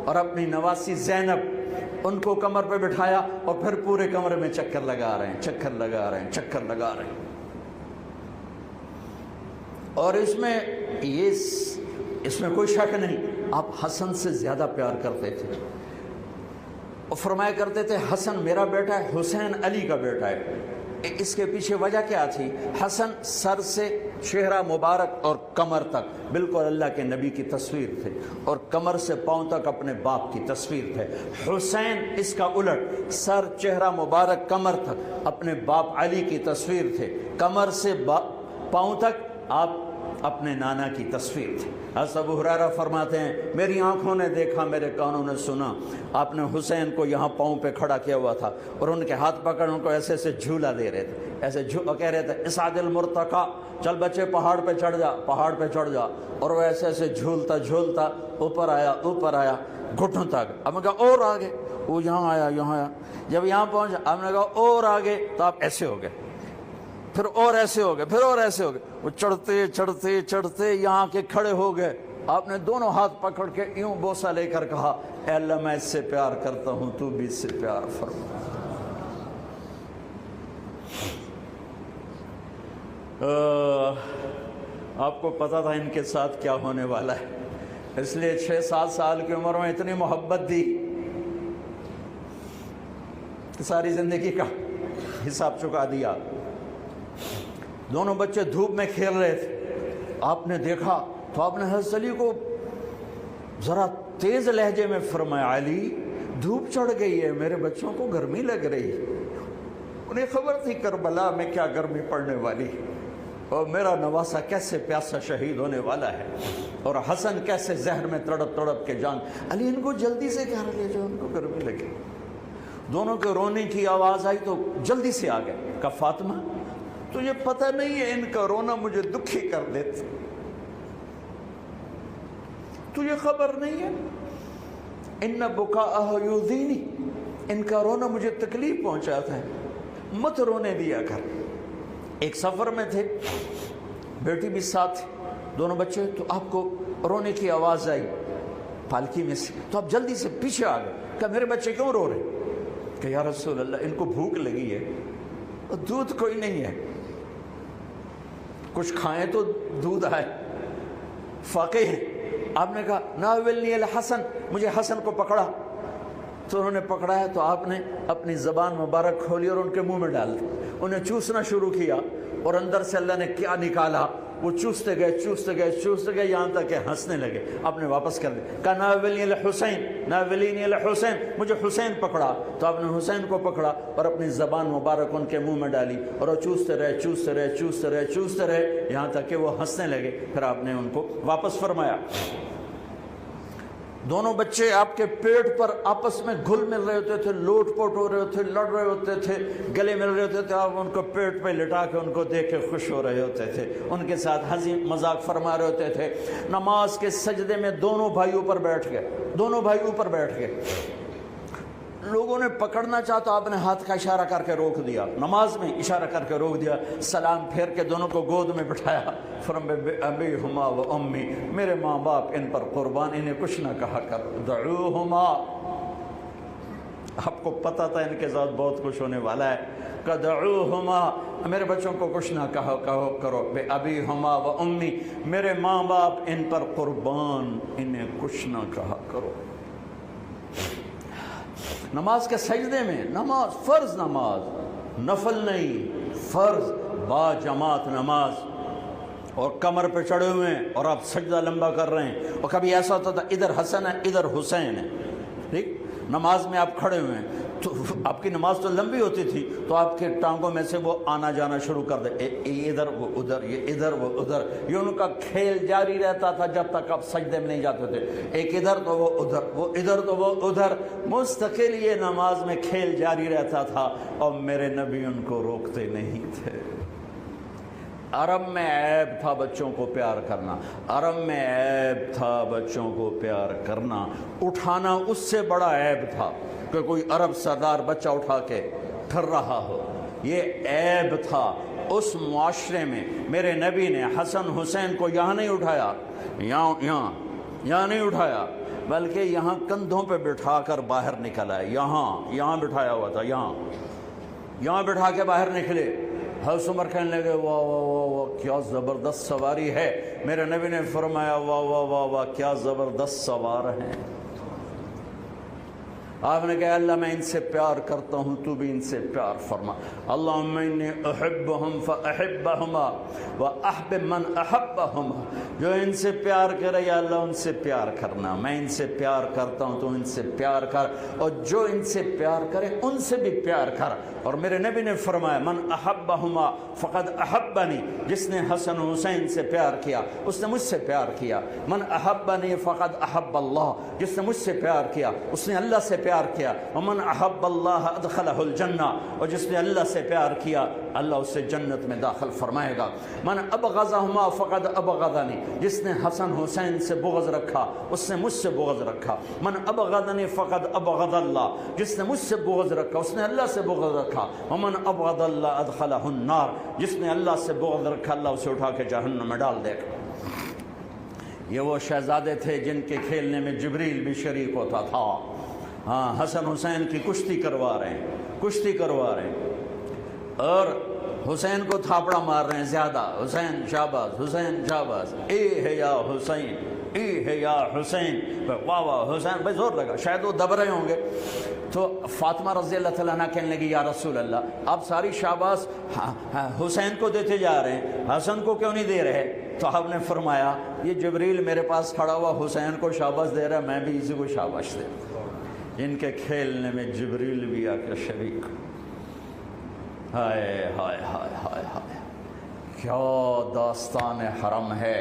اور اپنی نواسی زینب ان کو کمر پہ بٹھایا، اور پھر پورے کمرے میں چکر لگا رہے ہیں، چکر لگا رہے ہیں، چکر لگا رہے ہیں۔ اور اس میں کوئی شک نہیں، آپ حسن سے زیادہ پیار کرتے تھے، اور فرمایا کرتے تھے حسن میرا بیٹا ہے، حسین علی کا بیٹا ہے۔ اس کے پیچھے وجہ کیا تھی؟ حسن سر سے چہرہ مبارک اور کمر تک بالکل اللہ کے نبی کی تصویر تھے، اور کمر سے پاؤں تک اپنے باپ کی تصویر تھے۔ حسین اس کا الٹ، سر چہرہ مبارک کمر تک اپنے باپ علی کی تصویر تھے، کمر سے پاؤں تک آپ اپنے نانا کی تصویر تھی۔ حضرت ابو ہریرہ فرماتے ہیں میری آنکھوں نے دیکھا، میرے کانوں نے سنا، آپ نے حسین کو یہاں پاؤں پہ کھڑا کیا ہوا تھا، اور ان کے ہاتھ پکڑ ان کو ایسے ایسے جھولا دے رہے تھے، ایسے کہہ رہے تھے اسعد المرتقی، چل بچے پہاڑ پہ چڑھ جا، پہاڑ پہ چڑھ جا، اور وہ ایسے ایسے جھولتا جھولتا اوپر آیا گھٹنوں تک۔ اب میں کہا اور آگے، وہ یہاں آیا، جب یہاں پہنچا آپ نے کہا اور آگے، تو آپ ایسے ہو گئے، پھر اور ایسے ہو گئے، پھر اور ایسے ہو گئے، وہ چڑھتے چڑھتے چڑھتے یہاں کے کھڑے ہو گئے۔ آپ نے دونوں ہاتھ پکڑ کے یوں بوسہ لے کر کہا اے اللہ میں اس سے پیار کرتا ہوں، تو بھی اس سے پیار فرما۔ آپ کو پتا تھا ان کے ساتھ کیا ہونے والا ہے، اس لیے 6-7 سال کی عمر میں اتنی محبت دی کہ ساری زندگی کا حساب چکا دیا۔ دونوں بچے دھوپ میں کھیل رہے تھے، آپ نے دیکھا تو آپ نے حضرت علی کو ذرا تیز لہجے میں فرمایا علی دھوپ چڑھ گئی ہے، میرے بچوں کو گرمی لگ رہی ہے۔ انہیں خبر تھی کربلا میں کیا گرمی پڑنے والی ہے، اور میرا نواسا کیسے پیاسا شہید ہونے والا ہے، اور حسن کیسے زہر میں تڑپ تڑپ کے جان۔ علی ان کو جلدی سے گھر لے جاؤ، ان کو گرمی لگے۔ دونوں کے رونے کی آواز آئی تو جلدی سے آ گئے، کہا فاطمہ تجھے پتہ نہیں ہے ان کا رونا مجھے دکھی کر دیتا، تجھے خبر نہیں ہے، ان بکاءہ یؤذینی، ان کا رونا مجھے تکلیف پہنچاتا ہے، مت رونے دیا کر۔ ایک سفر میں تھے، بیٹی بھی ساتھ، دونوں بچے، تو آپ کو رونے کی آواز آئی پالکی میں سے، تو آپ جلدی سے پیچھے آ گئے، کہ میرے بچے کیوں رو رہے؟ کہ یا رسول اللہ ان کو بھوک لگی ہے، دودھ کوئی نہیں ہے، کچھ کھائیں تو دودھ آئے، فاقے ہیں۔ آپ نے کہا ناولنی الحسن، مجھے حسن کو پکڑا۔ تو انہوں نے پکڑا ہے تو آپ نے اپنی زبان مبارک کھولی اور ان کے منہ میں ڈال دی، انہیں چوسنا شروع کیا، اور اندر سے اللہ نے کیا نکالا، وہ چوستے گئے چوستے گئے چوستے گئے یہاں تک کہ ہنسنے لگے۔ آپ نے واپس کر دیا، کہا ناولنی الحسین ناولنی الحسین، مجھے حسین پکڑا۔ تو آپ نے حسین کو پکڑا اور اپنی زبان مبارک ان کے منہ میں ڈالی، اور وہ چوستے رہے چوستے رہے چوستے رہے چوستے رہے یہاں تک کہ وہ ہنسنے لگے۔ پھر آپ نے ان کو واپس فرمایا۔ دونوں بچے آپ کے پیٹ پر آپس میں گھل مل رہے ہوتے تھے، لوٹ پوٹ ہو رہے ہوتے تھے، لڑ رہے ہوتے تھے، گلے مل رہے ہوتے تھے، آپ ان کو پیٹ پہ لٹا کے ان کو دیکھ کے خوش ہو رہے ہوتے تھے، ان کے ساتھ ہنسی مذاق فرما رہے ہوتے تھے۔ نماز کے سجدے میں دونوں بھائی اوپر بیٹھ گئے، دونوں بھائی اوپر بیٹھ گئے۔ لوگوں نے پکڑنا چاہا تو آپ نے ہاتھ کا اشارہ کر کے روک دیا، نماز میں اشارہ کر کے روک دیا، سلام پھیر کے دونوں کو گود میں بٹھایا۔ ابی ہما و امی، میرے ماں باپ ان پر قربان، انہیں کچھ نہ کہا کر، دعوہما۔ آپ کو پتہ تھا ان کے ساتھ بہت کچھ ہونے والا ہے، کہ دعوہما، میرے بچوں کو کچھ نہ کہو کرو، بے ابی ہما و امی، میرے ماں باپ ان پر قربان، انہیں کچھ نہ کہا کرو۔ نماز کے سجدے میں، نماز فرض، نماز نفل نہیں، فرض با جماعت نماز، اور کمر پہ چڑھے ہوئے ہیں اور آپ سجدہ لمبا کر رہے ہیں، اور کبھی ایسا ہوتا تھا ادھر حسن ہے ادھر حسین ہے، ٹھیک، نماز میں آپ کھڑے ہوئے ہیں تو آپ کی نماز تو لمبی ہوتی تھی تو آپ کے ٹانگوں میں سے وہ آنا جانا شروع کر دے، یہ ادھر وہ ادھر، یہ ادھر وہ ادھر، یہ ان کا کھیل جاری رہتا تھا جب تک آپ سجدے میں نہیں جاتے تھے، ایک ادھر تو وہ ادھر، وہ ادھر تو وہ ادھر، مستقل یہ نماز میں کھیل جاری رہتا تھا، اور میرے نبی ان کو روکتے نہیں تھے۔ عرب میں عیب تھا بچوں کو پیار کرنا، عرب میں عیب تھا بچوں کو پیار کرنا، اٹھانا اس سے بڑا عیب تھا کہ کوئی عرب سردار بچہ اٹھا کے پھر رہا ہو، یہ عیب تھا اس معاشرے میں۔ میرے نبی نے حسن حسین کو یہاں نہیں اٹھایا، یہاں نہیں اٹھایا، بلکہ یہاں کندھوں پہ بٹھا کر باہر نکل آئے، یہاں بٹھایا ہوا تھا، یہاں بٹھا کے باہر نکلے۔ حضرت عمر کہنے لگے واہ واہ واہ واہ کیا زبردست سواری ہے، میرے نبی نے فرمایا واہ واہ واہ واہ کیا زبردست سوار ہیں۔ آپ نے کہا اللہ میں ان سے پیار کرتا ہوں، تو بھی ان سے پیار فرما، اللہم انی احبہم فاحبہما واحبب من احبہما، جو ان سے پیار کرے یا اللہ ان سے پیار کرنا، میں ان سے پیار کرتا ہوں تو ان سے پیار کر، اور جو ان سے پیار کرے ان سے بھی پیار کر۔ اور میرے نبی نے فرمایا من احبہما فقد احبنی، جس نے حسن حسین سے پیار کیا اس نے مجھ سے پیار کیا، من احبنی فقد احب اللہ، جس نے مجھ سے پیار کیا اس نے اللہ سے پیار کیا، ومن احب اللہ ادخلہ الجنہ، اور جس نے اللہ سے پیار کیا اللہ اسے جنت میں داخل فرمائے گا، من ابغضہما فقد ابغضنی، جس نے حسن حسین سے بغض رکھا اس نے مجھ سے بغض رکھا، من ابغضنی فقد ابغض اللہ، جس نے مجھ سے بغض رکھا اس نے اللہ سے بغض رکھا، ومن ابغض اللہ ادخلہ النار، جس نے اللہ سے بغض رکھا اللہ اسے اٹھا کے جہنم میں ڈال دے گا۔ یہ وہ شہزادے تھے جن کے کھیلنے میں جبریل بھی شریک ہوتا تھا۔ ہاں حسن حسین کی کشتی کروا رہے ہیں اور حسین کو تھاپڑا مار رہے ہیں زیادہ، حسین شاباز حسین شاباز، اے ہے یا حسین اے ہے یا حسین، واہ واہ حسین، بھائی زور لگا، شاید وہ دب رہے ہوں گے۔ تو فاطمہ رضی اللہ تعالیٰ عنہ کہنے لگی یا رسول اللہ آپ ساری شاباز حسین کو دیتے جا رہے ہیں، حسن کو کیوں نہیں دے رہے؟ تو آپ نے فرمایا یہ جبریل میرے پاس کھڑا ہوا حسین کو شاباش دے رہا ہے، میں بھی اسی کو شاباش دے رہا ہوں۔ ان کے کھیلنے میں جبریل بھی آ کے شریک۔ ہائے ہائے ہائے ہائے ہائے، کیا داستان حرم ہے،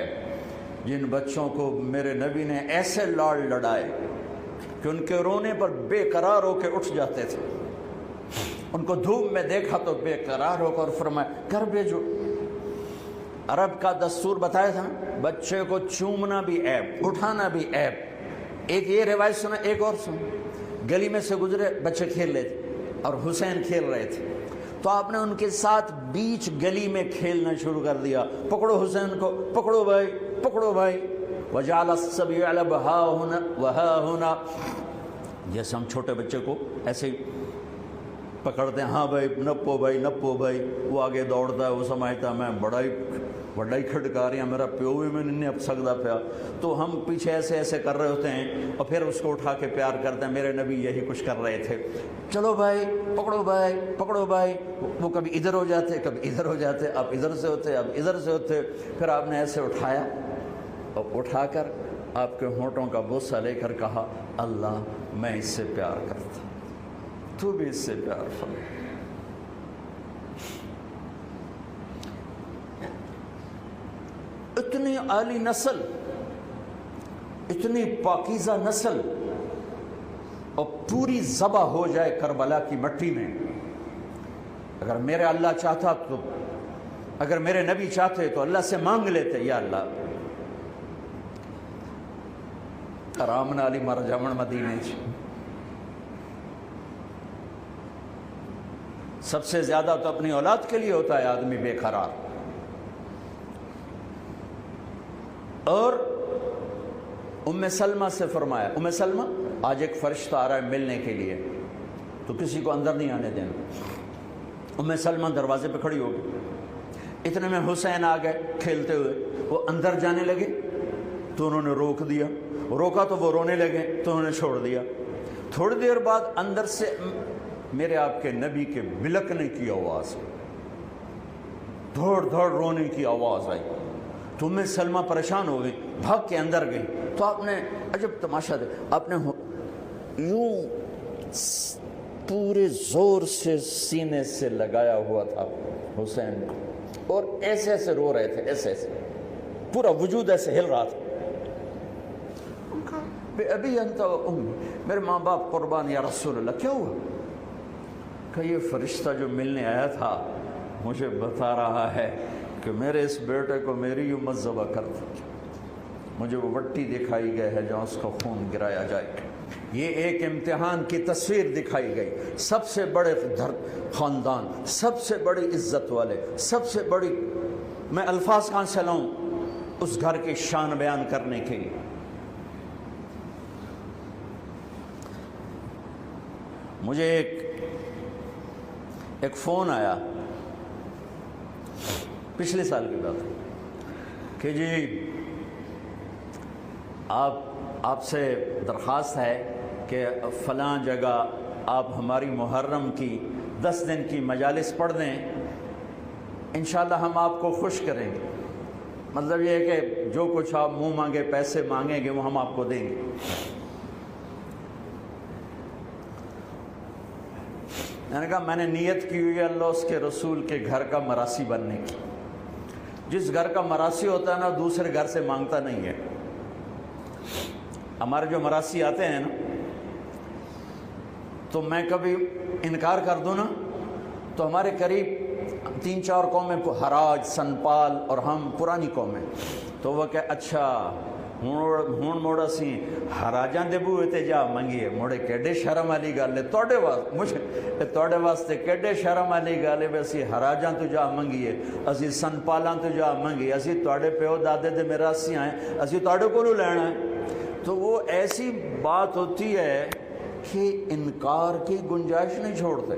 جن بچوں کو میرے نبی نے ایسے لاڑ لڑائے کہ ان کے رونے پر بے قرار ہو کے اٹھ جاتے تھے، ان کو دھوپ میں دیکھا تو بے قرار ہو کر فرمایا گھر بھیجو۔ عرب کا دستور بتایا تھا بچے کو چومنا بھی عیب، اٹھانا بھی عیب۔ ایک یہ روایت سنا، ایک اور سن، گلی میں سے گزرے بچے کھیل رہے تھے اور حسین کھیل رہے تھے، تو آپ نے ان کے ساتھ بیچ گلی میں کھیلنا شروع کر دیا، پکڑو حسین کو، پکڑو بھائی پکڑو بھائی، وجعل الصبی یلعب ہا ہنا وہا ہنا، جیسے ہم چھوٹے بچے کو ایسے پکڑتے ہیں، ہاں بھائی نپو بھائی نپو بھائی، وہ آگے دوڑتا ہے، وہ سمجھتا ہے میں بڑا ہی کھٹکاریاں میرا پیو بھی میں نہیں اب سکتا پیا، تو ہم پیچھے ایسے ایسے کر رہے ہوتے ہیں اور پھر اس کو اٹھا کے پیار کرتے ہیں، میرے نبی یہی کچھ کر رہے تھے، چلو بھائی پکڑو بھائی پکڑو بھائی، وہ کبھی ادھر ہو جاتے کبھی ادھر ہو جاتے، اب ادھر سے ہوتے اب ادھر سے ہوتے، پھر آپ نے ایسے اٹھایا اور اٹھا کر آپ کے ہونٹوں کا بوسہ لے کر کہا اللہ میں اس سے پیار کرتا ہوں، تو بھی اس سے پیار فرما۔ اتنی عالی نسل، اتنی پاکیزہ نسل، اور پوری ذبح ہو جائے کربلا کی مٹی میں، اگر میرے اللہ چاہتا تو، اگر میرے نبی چاہتے تو اللہ سے مانگ لیتے، یا اللہ آرام نالی مر جاون مدینے چ۔ سب سے زیادہ تو اپنی اولاد کے لیے ہوتا ہے آدمی بے قرار۔ اور ام سلمہ سے فرمایا، ام سلمہ آج ایک فرشتہ آ رہا ہے ملنے کے لیے، تو کسی کو اندر نہیں آنے دینا۔ ام سلمہ دروازے پہ کھڑی ہو گئی، اتنے میں حسین آ گئے کھیلتے ہوئے، وہ اندر جانے لگے تو انہوں نے روک دیا، روکا تو وہ رونے لگے تو انہوں نے چھوڑ دیا۔ تھوڑی دیر بعد اندر سے میرے آپ کے نبی کے بلکنے کی آواز، دھوڑ دھوڑ رونے کی آواز آئی، تو ام سلمہ پریشان ہو گئی، بھاگ کے اندر گئی، تو آپ نے عجب تماشا دے، آپ نے یوں پورے زور سے سینے سے لگایا ہوا تھا حسین، اور ایسے ایسے رو رہے تھے، ایسے ایسے پورا وجود ایسے ہل رہا تھا۔ بے ابی انت و امی، میرے ماں باپ قربان یا رسول اللہ، کیا ہوا؟ کہ یہ فرشتہ جو ملنے آیا تھا مجھے بتا رہا ہے کہ میرے اس بیٹے کو میری امت ذبح کر دی، مجھے وہ وٹی دکھائی گئی ہے جہاں اس کا خون گرایا جائے گا۔ یہ ایک امتحان کی تصویر دکھائی گئی، سب سے بڑے خاندان، سب سے بڑی عزت والے، سب سے بڑی، میں الفاظ کہاں سے لاؤں اس گھر کی شان بیان کرنے کے لیے۔ مجھے ایک فون آیا پچھلے سال کی بات ہے کہ جی آپ سے درخواست ہے کہ فلاں جگہ آپ ہماری محرم کی 10 دن کی مجالس پڑھ دیں، انشاءاللہ ہم آپ کو خوش کریں گے، مطلب یہ ہے کہ جو کچھ آپ منہ مانگے پیسے مانگیں گے وہ ہم آپ کو دیں گے۔ میں نے کہا میں نے نیت کی ہوئی ہے اللہ اس کے رسول کے گھر کا مراسی بننے کی، جس گھر کا مراسی ہوتا ہے نا دوسرے گھر سے مانگتا نہیں ہے۔ ہمارے جو مراسی آتے ہیں نا تو میں کبھی انکار کر دوں نا تو ہمارے قریب 3-4 قومیں، حراج، سنپال اور ہم پرانی قومیں، تو وہ کہ اچھا ہون موڑا سی حراجاں دے بوئے تے جا منگیے، موڑے کیڈے شرم والی گل ہے توڑے واسطے، مجھے توڑے واسطے کیڈے شرم والی گل ہے، اسی حراجاں تو جا منگیے، اسی سنپالاں تو جا منگیے، اسی توڑے پیو دادے دے میراسی آئیں، اسی توڑے کو لو لینا ہے۔ تو وہ ایسی بات ہوتی ہے کہ انکار کی گنجائش نہیں چھوڑتے۔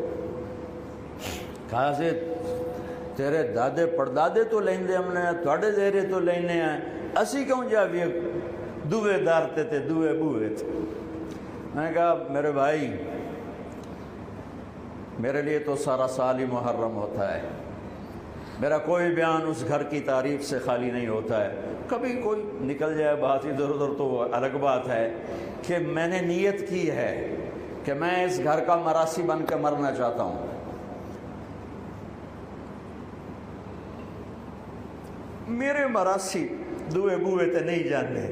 کہا سے تیرے دادے پردادے تو لیندے ہم نے، توڑے دیرے تو لینے ہیں، اسی کیوں جا بھی دوے دارتے تھے دوے بوئے تھے۔ میں نے کہا میرے بھائی میرے لیے تو سارا سال ہی محرم ہوتا ہے، میرا کوئی بیان اس گھر کی تعریف سے خالی نہیں ہوتا ہے، کبھی کوئی نکل جائے بات ادھر ادھر تو الگ بات ہے، کہ میں نے نیت کی ہے کہ میں اس گھر کا مراسی بن کے مرنا چاہتا ہوں۔ میرے مراسی دوے بوئے تے نہیں جانے،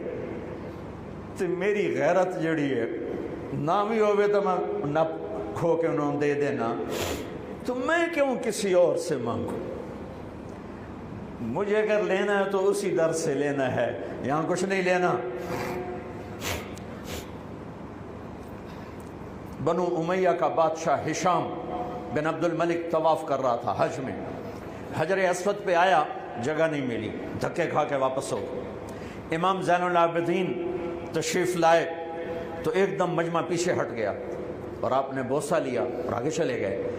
تو میری غیرت جڑی ہے نہ بھی ہوئے تو میں نہ کھو کے انہوں دے دینا، تو میں کیوں کسی اور سے مانگوں؟ مجھے اگر لینا ہے تو اسی در سے لینا ہے، یہاں کچھ نہیں لینا۔ بنو امیہ کا بادشاہ ہشام بن عبد الملک طواف کر رہا تھا حج میں، حجر اسود پہ آیا، جگہ نہیں ملی، دھکے کھا کے واپس ہو۔ امام زین العابدین تشریف لائے تو ایک دم مجمع پیچھے ہٹ گیا اور آپ نے بوسہ لیا اور آگے چلے گئے۔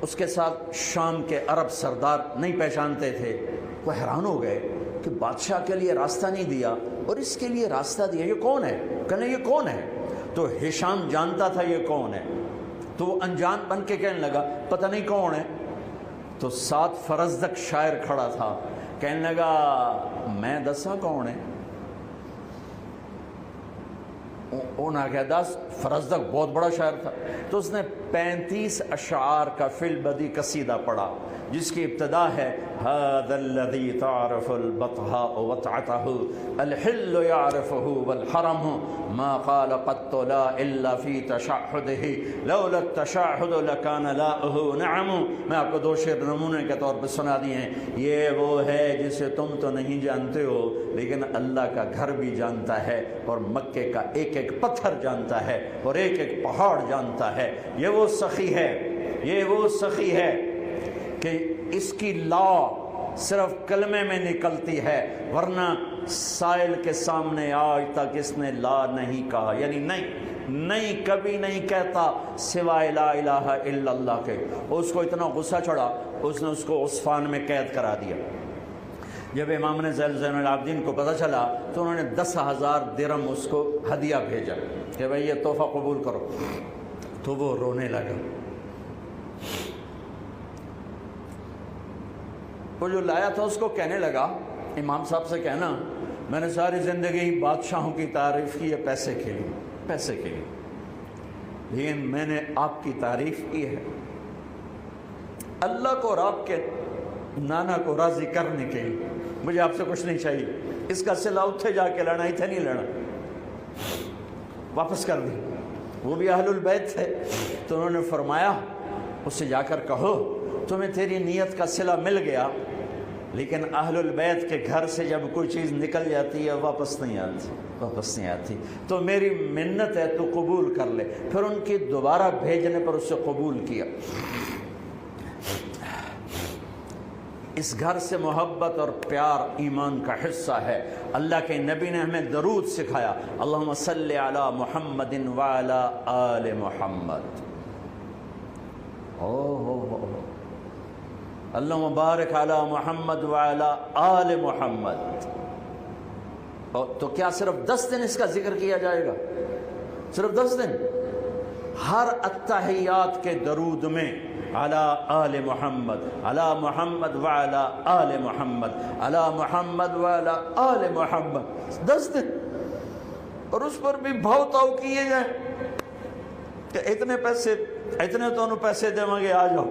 اس کے ساتھ شام کے عرب سردار نہیں پہچانتے تھے، وہ حیران ہو گئے کہ بادشاہ کے لیے راستہ نہیں دیا اور اس کے لیے راستہ دیا، یہ کون ہے؟ کہنے یہ کون ہے؟ تو ہشام جانتا تھا یہ کون ہے، تو وہ انجان بن کے کہنے لگا پتہ نہیں کون ہے۔ تو ساتھ فرزدق شاعر کھڑا تھا، کہنے لگا میں دسا کون ہے؟ انہوں نے کہا دس۔ فرزدق بہت بڑا شاعر تھا، تو اس نے 35 اشعار کا فی البدی قصیدہ پڑھا، جس کی ابتدا ہے هذا الذي تعرف البطحاء وطعته الحل يعرفه والحرم ما قال قط لا الا في تشهده لولا التشهد لكان لاؤه نعم۔ میں آپ کو دو شعر نمونے کے طور پر سنا دیے ہیں۔ یہ وہ ہے جسے تم تو نہیں جانتے ہو لیکن اللہ کا گھر بھی جانتا ہے، اور مکے کا ایک ایک پتھر جانتا ہے اور ایک ایک پہاڑ جانتا ہے۔ یہ وہ سخی ہے، یہ وہ سخی ہے کہ اس کی لا صرف کلمے میں نکلتی ہے، ورنہ سائل کے سامنے آج تک اس نے لا نہیں کہا، یعنی نہیں کبھی نہیں کہتا سوائے لا الہ الا اللہ کے۔ اس کو اتنا غصہ چڑھا، اس نے اس کو عصفان میں قید کرا دیا۔ جب امام نے زین العابدین کو پتہ چلا تو انہوں نے 10,000 درہم اس کو ہدیہ بھیجا کہ بھئی یہ تحفہ قبول کرو، تو وہ رونے لگا۔ وہ جو لایا تھا اس کو کہنے لگا امام صاحب سے کہنا میں نے ساری زندگی بادشاہوں کی تعریف کی ہے پیسے کے لیے، لیکن میں نے آپ کی تعریف کی ہے اللہ کو اور آپ کے نانا کو راضی کرنے کے لیے، مجھے آپ سے کچھ نہیں چاہیے۔ اس کا صلہ اتھے جا کے لینا، اتھے نہیں لینا، واپس کر دی۔ وہ بھی اہل البیت تھے، تو انہوں نے فرمایا اس سے جا کر کہو تمہیں تیری نیت کا صلہ مل گیا، لیکن اہل البیت کے گھر سے جب کوئی چیز نکل جاتی ہے واپس نہیں آتی، تو میری منت ہے تو قبول کر لے۔ پھر ان کی دوبارہ بھیجنے پر اس سے قبول کیا۔ اس گھر سے محبت اور پیار ایمان کا حصہ ہے۔ اللہ کے نبی نے ہمیں درود سکھایا، اللہم صلی علی محمد وعلی آل محمد، اللہم بارک علی محمد وعلی آل محمد۔ تو کیا صرف 10 دن اس کا ذکر کیا جائے گا؟ صرف 10 دن؟ ہر التحیات کے درود میں علی آل محمد، علی محمد وعلی آل محمد، علی محمد وعلی آل محمد، 10 دن۔ اور اس پر بھی بھاؤ تاؤ کیے جائیں کہ اتنے تو انہوں پیسے دیں گے، آ جاؤ۔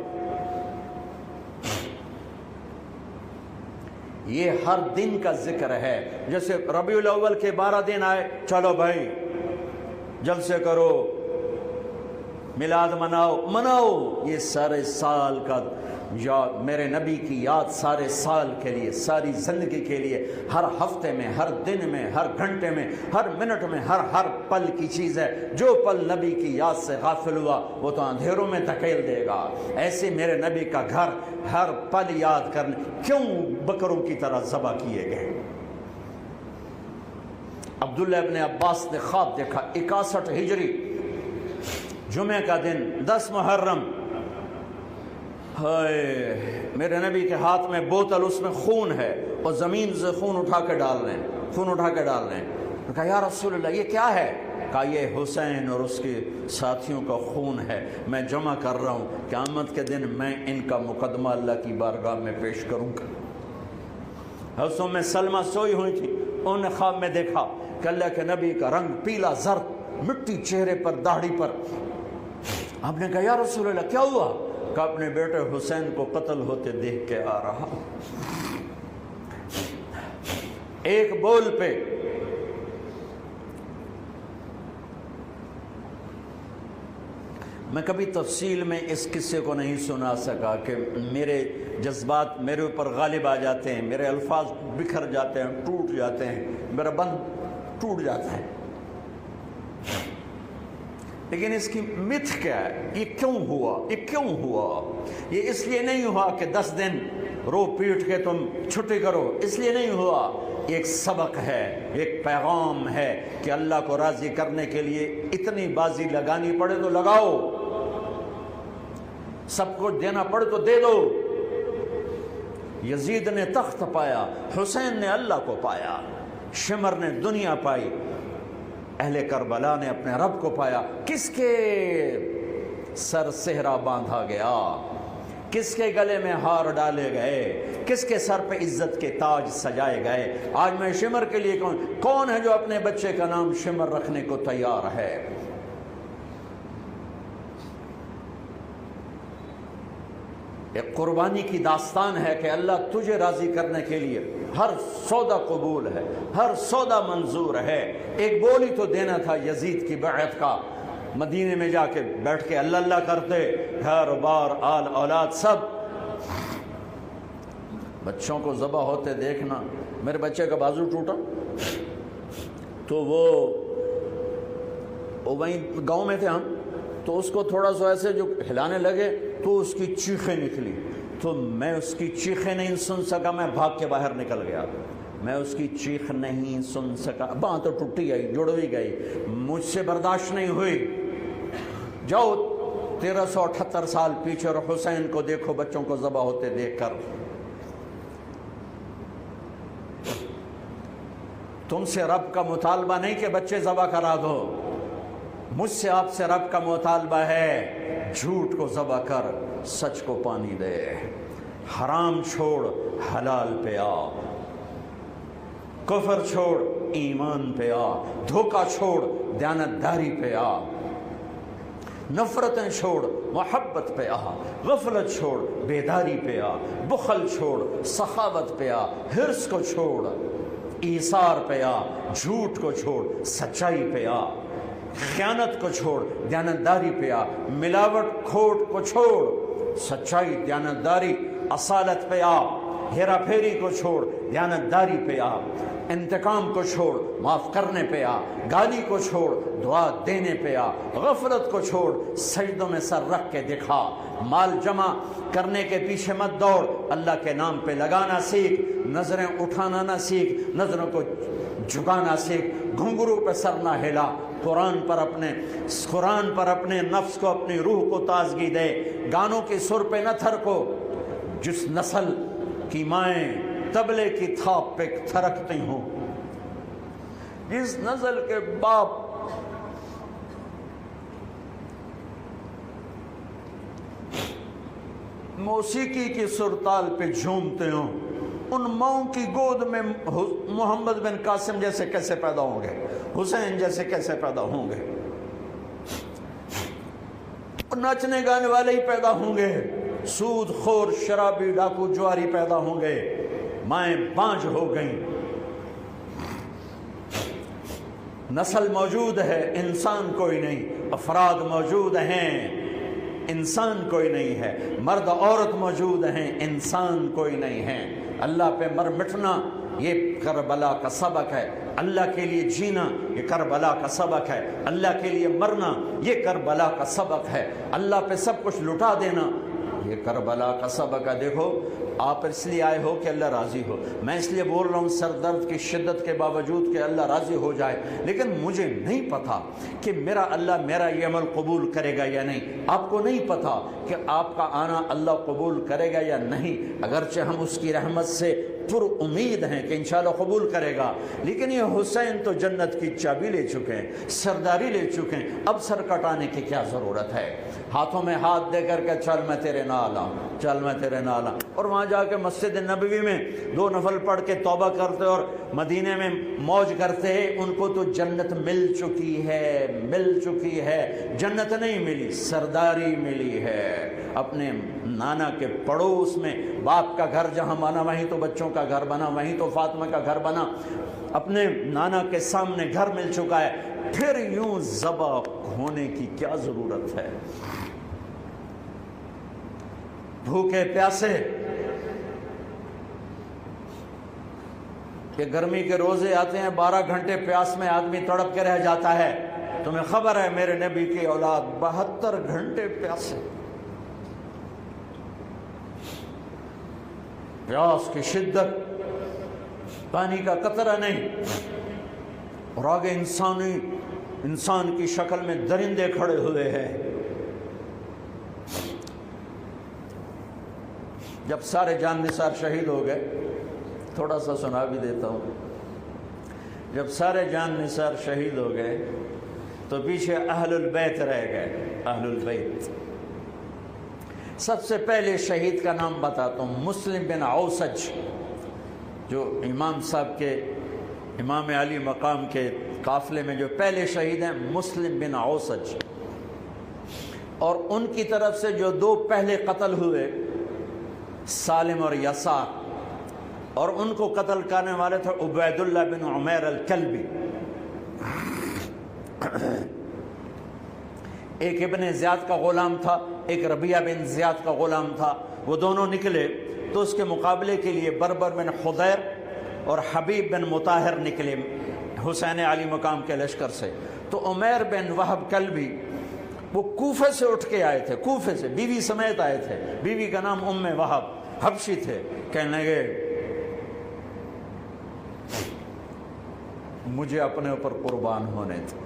یہ ہر دن کا ذکر ہے۔ جیسے ربیع الاول کے 12 دن آئے، چلو بھائی جلسے کرو، میلاد مناؤ۔ یہ سارے سال کا یاد، میرے نبی کی یاد سارے سال کے لیے، ساری زندگی کے لیے، ہر ہفتے میں، ہر دن میں، ہر گھنٹے میں، ہر منٹ میں، ہر پل کی چیز ہے۔ جو پل نبی کی یاد سے غافل ہوا وہ تو اندھیروں میں دھکیل دے گا۔ ایسے میرے نبی کا گھر ہر پل یاد کرنے، کیوں بکروں کی طرح ذبح کیے گئے؟ عبداللہ ابن عباس نے خواب دیکھا، 61 ہجری جمعہ کا دن، 10 محرم، میرے نبی کے ہاتھ میں بوتل، اس میں خون ہے، اور زمین سے خون اٹھا کے ڈال رہے ہیں۔ کہا یا رسول اللہ یہ کیا ہے؟ کہا یہ حسین اور اس کے ساتھیوں کا خون ہے، میں جمع کر رہا ہوں، قیامت کے دن میں ان کا مقدمہ اللہ کی بارگاہ میں پیش کروں گا۔ حضرت ام سلمہ سوئی ہوئی تھی، انہوں نے خواب میں دیکھا کہ اللہ کے نبی کا رنگ پیلا زرد، مٹی چہرے پر، داڑھی پر۔ آپ نے کہا یا رسول اللہ کیا ہوا؟ کہ اپنے بیٹے حسین کو قتل ہوتے دیکھ کے آ رہا، ایک بول پہ۔ میں کبھی تفصیل میں اس قصے کو نہیں سنا سکا کہ میرے جذبات میرے اوپر غالب آ جاتے ہیں، میرے الفاظ بکھر جاتے ہیں، ٹوٹ جاتے ہیں، میرا بند ٹوٹ جاتا ہے۔ لیکن اس کی متھ کیا ہے؟ یہ کیوں ہوا؟ یہ اس لیے نہیں ہوا کہ 10 دن رو پیٹ کے تم چھٹی کرو، اس لیے نہیں ہوا۔ ایک سبق ہے، ایک پیغام ہے کہ اللہ کو راضی کرنے کے لیے اتنی بازی لگانی پڑے تو لگاؤ۔ سب کو دینا پڑے تو دے دو۔ یزید نے تخت پایا، حسین نے اللہ کو پایا، شمر نے دنیا پائی، اہل کربلا نے اپنے رب کو پایا۔ کس کے سر صحرا باندھا گیا، کس کے گلے میں ہار ڈالے گئے، کس کے سر پہ عزت کے تاج سجائے گئے۔ آج میں شمر کے لیے کون ہے جو اپنے بچے کا نام شمر رکھنے کو تیار ہے؟ ایک قربانی کی داستان ہے کہ اللہ تجھے راضی کرنے کے لیے ہر سودا قبول ہے، ہر سودا منظور ہے۔ ایک بول ہی تو دینا تھا یزید کی بیعت کا، مدینے میں جا کے بیٹھ کے اللہ اللہ کرتے، گھر بار آل اولاد سب۔ بچوں کو ذبح ہوتے دیکھنا، میرے بچے کا بازو ٹوٹا تو وہ وہیں گاؤں میں تھے ہم، تو اس کو تھوڑا سا ایسے جو ہلانے لگے تو اس کی چیخیں نکلی، تو میں اس کی چیخیں نہیں سن سکا، میں بھاگ کے باہر نکل گیا، میں اس کی چیخ نہیں سن سکا۔ باں تو ٹوٹی گئی، جڑ بھی گئی، مجھ سے برداشت نہیں ہوئی۔ جاؤ 1378 سال پیچھے اور حسین کو دیکھو بچوں کو ذبح ہوتے دیکھ کر۔ تم سے رب کا مطالبہ نہیں کہ بچے ذبح کرا دو، مجھ سے آپ سے رب کا مطالبہ ہے جھوٹ کو ذبح کر سچ کو پانی دے، حرام چھوڑ حلال پہ آ، کفر چھوڑ ایمان پہ آ، دھوکہ چھوڑ دیانتداری پہ آ، نفرتیں چھوڑ محبت پہ آ، غفلت چھوڑ بیداری پہ آ، بخل چھوڑ سخاوت پہ آ، حرص کو چھوڑ ایثار پہ آ، جھوٹ کو چھوڑ سچائی پہ آ، خیانت کو چھوڑ دیانتداری پہ آ، ملاوٹ کھوٹ کو چھوڑ سچائی دیانتداری اصالت پہ آ، ہیرا پھیری کو چھوڑ دیانتداری پہ آ، انتقام کو چھوڑ معاف کرنے پہ آ، گالی کو چھوڑ دعا دینے پہ آ، غفلت کو چھوڑ سجدوں میں سر رکھ کے دکھا، مال جمع کرنے کے پیچھے مت دوڑ، اللہ کے نام پہ لگانا سیکھ، نظریں اٹھانا نہ سیکھ، نظروں کو جھکانا سیکھ، گھنگرو پہ سر نہ ہلا، قرآن پر اپنے نفس کو اپنی روح کو تازگی دے، گانوں کے سر پہ نہ تھرکو، جس نسل کی مائیں تبلے کی تھاپ پہ تھرکتی ہوں، جس نسل کے باپ موسیقی کی سرتال پہ جھومتے ہوں، ان ماؤں کی گود میں محمد بن قاسم جیسے کیسے پیدا ہوں گے، حسین جیسے کیسے پیدا ہوں گے، ناچنے گانے والے ہی پیدا ہوں گے، سود خور شرابی ڈاکو جواری پیدا ہوں گے، مائیں بانجھ ہو گئیں۔ نسل موجود ہے، انسان کوئی نہیں، افراد موجود ہیں، انسان کوئی نہیں ہے، مرد عورت موجود ہیں، انسان کوئی نہیں ہے۔ اللہ پہ مر مٹنا یہ کربلا کا سبق ہے، اللہ کے لیے جینا یہ کربلا کا سبق ہے، اللہ کے لیے مرنا یہ کربلا کا سبق ہے، اللہ پہ سب کچھ لٹا دینا یہ کربلا کا سبق ہے۔ دیکھو آپ اس لیے آئے ہو کہ اللہ راضی ہو، میں اس لیے بول رہا ہوں سر درد کی شدت کے باوجود کہ اللہ راضی ہو جائے، لیکن مجھے نہیں پتا کہ میرا اللہ میرا یہ عمل قبول کرے گا یا نہیں، آپ کو نہیں پتا کہ آپ کا آنا اللہ قبول کرے گا یا نہیں، اگرچہ ہم اس کی رحمت سے پر امید ہیں کہ انشاءاللہ قبول کرے گا، لیکن یہ حسین تو جنت کی چابی لے چکے ہیں، سرداری لے چکے ہیں، اب سر کٹانے کی کیا ضرورت ہے؟ ہاتھوں میں ہاتھ دے کر کے چل میں تیرے نال آؤں، چل میں تیرے نال آؤں، اور وہاں جا کے مسجد نبوی میں 2 نفل پڑھ کے توبہ کرتے اور مدینے میں موج کرتے، ان کو تو جنت مل چکی ہے، جنت نہیں ملی، سرداری ملی ہے۔ اپنے نانا کے پڑوس میں باپ کا گھر جہاں بنا وہیں تو بچوں کا گھر بنا، وہیں تو فاطمہ کا گھر بنا، اپنے نانا کے سامنے گھر مل چکا ہے، پھر یوں ذبح ہونے کی کیا ضرورت ہے؟ بھوکے پیاسے، کہ گرمی کے روزے آتے ہیں 12 گھنٹے پیاس میں آدمی تڑپ کے رہ جاتا ہے، تمہیں خبر ہے میرے نبی کی اولاد 72 گھنٹے پیاسے، پیاس کی شدت، پانی کا قطرہ نہیں، اور آگے انسان کی شکل میں درندے کھڑے ہوئے ہیں، جب سارے جان نثار شہید ہو گئے، تھوڑا سا سنا بھی دیتا ہوں، جب سارے جان نثار شہید ہو گئے تو پیچھے اہل البیت رہ گئے۔ اہل البیت، سب سے پہلے شہید کا نام بتاتا ہوں، مسلم بن اوسج، جو امام صاحب کے، امام علی مقام کے قافلے میں جو پہلے شہید ہیں، مسلم بن اوسج۔ اور ان کی طرف سے جو دو پہلے قتل ہوئے، سالم اور یسار، اور ان کو قتل کرنے والے تھے عبید اللہ بن عمیر الکلبی۔ ایک ابن زیاد کا غلام تھا، ایک ربیعہ بن زیاد کا غلام تھا، وہ دونوں نکلے تو اس کے مقابلے کے لیے بربر بن خضیر اور حبیب بن مطاہر نکلے حسین علی مقام کے لشکر سے۔ تو عمیر بن وہب کلبی وہ کوفے سے اٹھ کے آئے تھے، کوفے سے بیوی سمیت آئے تھے، بیوی کا نام ام وہب، حبشی تھے۔ کہنے لگے مجھے اپنے اوپر قربان ہونے تھے،